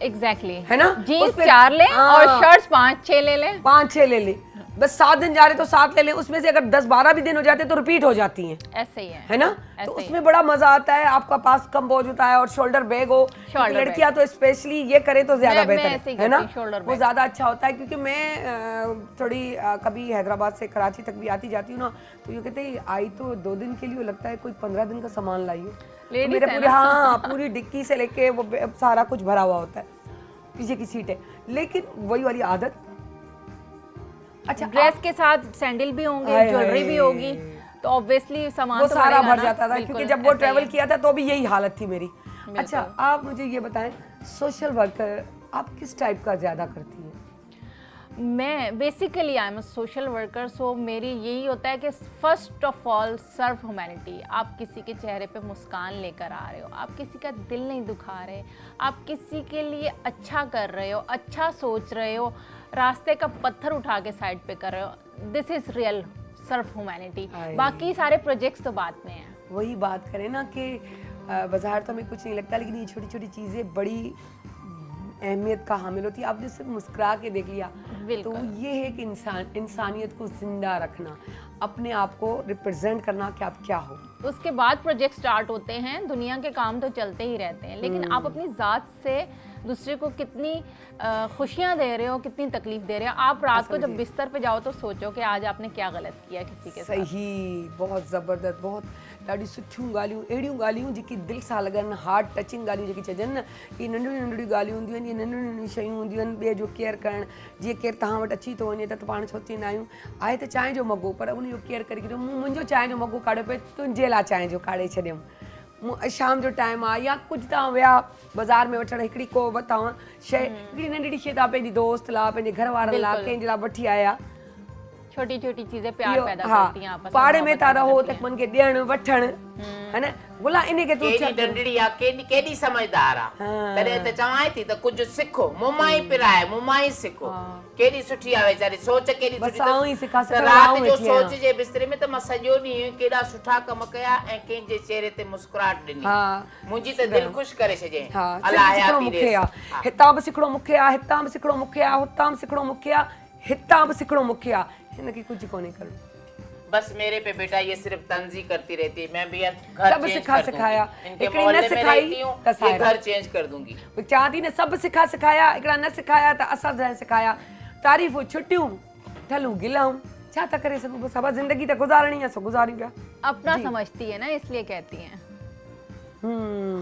एग्जैक्टली है ना, जीन्स 4 लें और शर्ट्स 5-6 ले लें, 5-6 ले लें, बस 7 दिन जा रहे तो 7 ले लें, उसमें से अगर 10-12 भी दिन हो जाते तो रिपीट हो जाती हैं। ऐसे ही है ना, तो उसमें बड़ा मजा आता है, आपका पास कम बोझ होता है और शोल्डर बैग हो। लड़कियां तो स्पेशली ये करे तो ज्यादा बेहतर है ना, वो ज्यादा अच्छा होता है। क्योंकि मैं थोड़ी कभी हैदराबाद से कराची तक भी आती जाती हूँ ना, तो ये कहते हैं आई तो 2 दिन के लिए, लगता है कोई 15 दिन का सामान लाई हो। तो मेरे पूरे पूरी डिक्की से लेके वो सारा कुछ भरा हुआ होता है, पीछे की सीट है, लेकिन वही वाली आदत। अच्छा, ड्रेस के साथ सैंडल भी होंगे, ज्वेलरी भी होगी, तो ऑब्वियसली सामान वो तो सारा भर जाता था, क्योंकि जब वो ट्रैवल किया था तो भी यही हालत थी मेरी। अच्छा, आप मुझे ये बताएं, सोशल वर्कर आप किस टाइप का ज्यादा करती हैं? मैं basically I am a social worker, so मेरी यही होता है कि first of all serve humanity. आप किसी के चेहरे पे मुस्कान लेकर आ रहे हो, आप किसी का दिल नहीं दुखा रहे, आप किसी के लिए अच्छा कर रहे हो, अच्छा सोच रहे हो, रास्ते का पत्थर उठा के साइड पे कर रहे हो, this is real serve humanity. बाकी सारे प्रोजेक्ट्स तो बाद में हैं। वही बात करें ना कि बाजार तो हमें कुछ नहीं लगता, लेकिन ये छोटी छोटी चीज़ें बड़ी अहमियत का हामिल होती है। आपने सिर्फ मुस्कुरा के देख लिया, तो ये है कि इंसानियत को जिंदा रखना, अपने आप को रिप्रेजेंट करना कि आप क्या हो। उसके बाद प्रोजेक्ट स्टार्ट होते हैं, दुनिया के काम तो चलते ही रहते हैं, लेकिन आप अपनी ज़ात से दूसरे को कितनी खुशियाँ दे रहे हो, कितनी तकलीफ दे रहे हो। आप रात को जब बिस्तर पे जाओ तो सोचो कि आज आपने क्या गलत किया किसी के साथ। सही, बहुत ज़बरदस्त, बहुत ॾाढी सुठियूं ॻाल्हियूं, अहिड़ियूं ॻाल्हियूं जेकी दिलि सां लॻनि, हार्ट टचिंग ॻाल्हियूं जेकी चइजनि न, इहे नंढियूं नंढियूं ॻाल्हियूं हूंदियूं आहिनि, इहे नंढियूं नंढियूं शयूं हूंदियूं आहिनि, ॿिए जो केयर करणु। जीअं केरु तव्हां वटि अची थो वञे त पाण सोचींदा आहियूं आहे त चांहि जो मॻो, पर उनजो केयर करे करे मुंहिंजो चांहि जो मॻो काढ़ियो पियो, तुंहिंजे लाइ चांहि जो काढ़े छॾियऊं। शाम जो टाइम आहे या कुझु तव्हां विया बाज़ार में वठणु, हिकिड़ी को तव्हां शइ, हिकिड़ी नंढड़ी शइ तव्हां पंहिंजी दोस्त लाइ, पंहिंजे घर वारनि लाइ, कंहिंजे लाइ वठी आया, छोटी छोटी चीजें प्यार पैदा करती हैं आपस में। पाड़े में था रहो त मन के ॾियण वठण, है न, बोला इन के तू केडी डंडड़ी आ, केडी समझदार आ, तॾहिं त चवां थी त कुझु सिखो, मुंहुं ई पिराए, मुंहुं ई सिखो। केडी सुठी आहे वीचारी, सोच केडी सुठी। रात जो सोच जे बिस्तरे में त मां सॼो ॾींहुं केॾा सुठा कम कया ऐं कंहिंजे चेहरे ते मुस्कुराहट ॾिनी, मुंहिंजी त दिलि ख़ुशि करे छॾियईं। अलाह हयाती ॾे। हितां बि सिखणो मूंखे आहे, हितां बि सिखणो मूंखे आहे, हुतां बि सिखणो मूंखे आहे, हितां बि सिखणो मूंखे आहे, हिनखे कुझु कोन्हे करणो। बस मेरे पे बेटा ये सिर्फ तंजी करती रहती है। मैं भी यार घर सब चेंज सिखा कर दूंगी। सिखाया। इनके हिकिड़ी न मोहल्ले में सिखाई रहती हूँ, त ये साहिरा। घर चेंज कर दूंगी। चवां थी न सभु सिखा सिखाया, हिकिड़ा न सिखाया त असां जंहिं सिखाया। तारीफ़ूं छुटियूं ढलूं गिलाऊं, छा था करे सघूं, सभु ज़िंदगी त गुज़ारणी आहे, सो गुज़ारियूं पिया। अपना समझती है ना, इसलिए कहती हैं।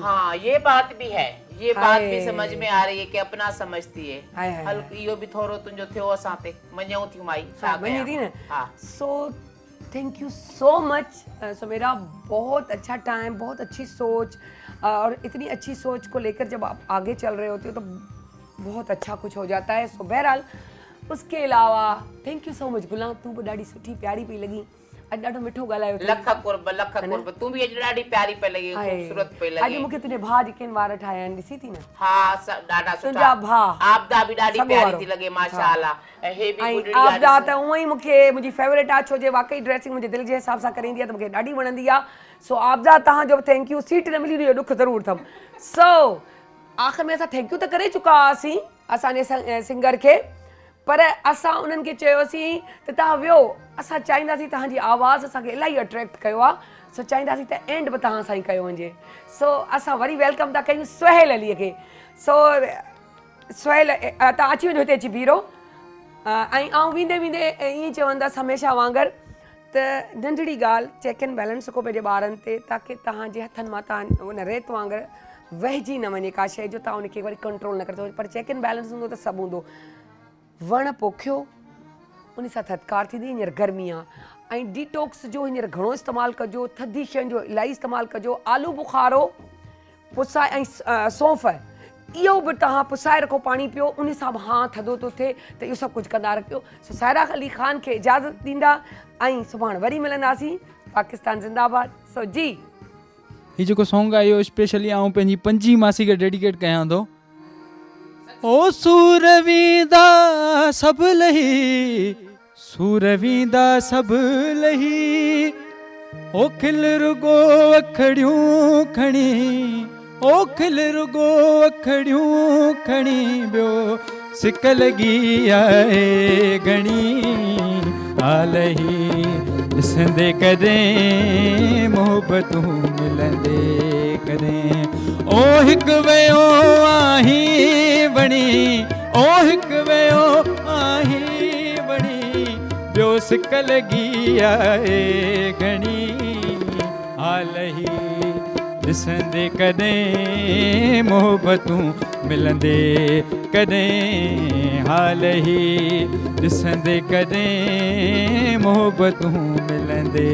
हाँ ये बात भी है, ये बात भी हाय। समझ में आ रही है कि अपना समझती है। हाय, हाय, हल्को इहो भी थोरो तुंहिंजो थियो असां ते मञूं थियूं माई छा हाँ, मञी कयां? थी न। हाँ so thank you so much. So मेरा बहुत अच्छा टाइम, बहुत अच्छी सोच, और इतनी अच्छी सोच को लेकर जब आप आगे चल रहे होते हो तो बहुत अच्छा कुछ हो जाता है। सो बहरहाल उसके अलावा थैंक यू सो मच गुलाम, तू बि ॾाढी सुठी प्यारी पई लॻी, अॼु ॾाढो मिठो ॻाल्हायो अथई। लख कुर्ब तूं भी अॼु ॾाढी प्यारी पे लॻी, खूबसूरत पे अॼु लॻी। मूंखे तुंहिंजे भाउ जेके वार ठाहिया आहिनि ॾिसी थी न, हाँ ॾाढा तुंहिंजा सुठा। भाउ आपदा भी ॾाढी सॻो प्यारी वारो। थी लॻे माशाअल्लाह। ऐं हे बि ऐं गुॾड़ी आपदा ॾाढी त उअं ई मूंखे मुंहिंजी फेवरेट आहे, छो जे वाकई ड्रेसिंग मुंहिंजे दिलि जे हिसाब सां करे ईंदी आहे त मूंखे ॾाढी वणंदी आहे। सो आपदा तव्हांजो बि थैंक यू। सीट न मिली हुई, ॾुख ज़रूरु अथमि। सो आख़िर में असां थैंक यू त करे चुका हुआसीं असांजे सिंगर खे, पर असां उन्हनि खे चयोसीं त तव्हां वियो, असां चाहींदासीं तव्हांजी आवाज़ असांखे इलाही अट्रैक्ट कयो आहे, सो चाहींदासीं त एंड बि तव्हां सां ई कयो वञे। सो असां वरी वेलकम था कयूं सुहेल अलीअ खे। सो सुहेल तव्हां अची वञो, हिते अची बीहो। ऐं आउं वेंदे वेंदे ईअं चवंदसि हमेशह वांगुरु त नंढड़ी ॻाल्हि चेक एंड बैलेंस रखो पंहिंजे ॿारनि ते, ताकी तव्हांजे हथनि मां तव्हां उन रेत वांगुरु वहिजी न वञे का शइ जो तव्हां उनखे वरी कंट्रोल न करे सघो। पर चेक एंड बैलेंस हूंदो त सभु हूंदो। वण पोखियो, उन सां थधिकार थींदी, हींअर गर्मी आहे। ऐं डिटॉक्स जो हींअर घणो इस्तेमालु कजो, थधी शयुनि जो इलाही इस्तेमालु कजो। आलू बुखारो पुसाए ऐं सौंफ़ इहो बि तव्हां पुसाए रखो, पाणी पियो, उन सां बि हा थधो थो थिए, त इहो सभु कुझु कंदा रखियो। सो साहिरा अली ख़ान खे इजाज़त ॾींदा, ऐं सुभाणे वरी मिलंदासीं। पाकिस्तान ज़िंदाबाद। सो जी हीउ जेको सॉन्ग आहे इहो स्पेशली आउं पंहिंजी पंजी मासी खे डेडिकेट कयां थो। ओ सूर वींदा सभु लही, सूर वींदा सभु लही, ओ खिल रुगो अखड़ियूं खणी, ओ खिल रुगो अखड़ियूं खणी, ॿियो सिक लॻी आहे घणी, आलही ॾिसंदे कॾहिं मोहबतूं मिलंदे कॾहिं, ओ हिकु वियो आहीं वणी, ओ हिकु वियो आहीं वणी, ॿियो सिक लॻी आहे घणी, आलही ॾिसंदे कॾहिं मोहबतूं मिलंदे कॾहिं, हाल ही ॾिसंदे कॾहिं मोहबतूं मिलंदे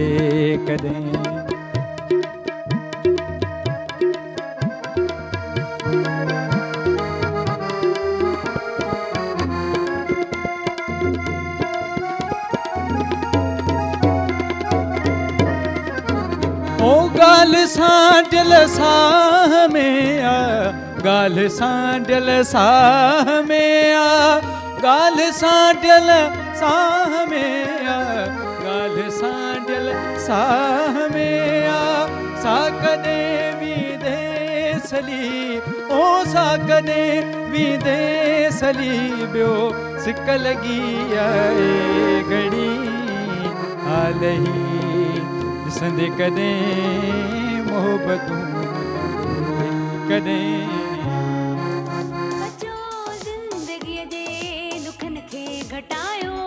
कॾहिं। ओ ॻाल्हि सां दिल साह में आ, ॻाल्हि सां दिल साह में आ, ॻाल्हि सां दिल साह में आ, ॻाल्हि सां दिल साह में आ, सा कॾहिं वींदे सली, ओ सा कॾहिं वींदे सली, ॿियो सिक लॻी आहे घणी, हाल ही ॾिसंदे कॾहिं मोहबतूं कॾहिं। बचो ज़िंदगीअ जे दुखनि खे घटायो,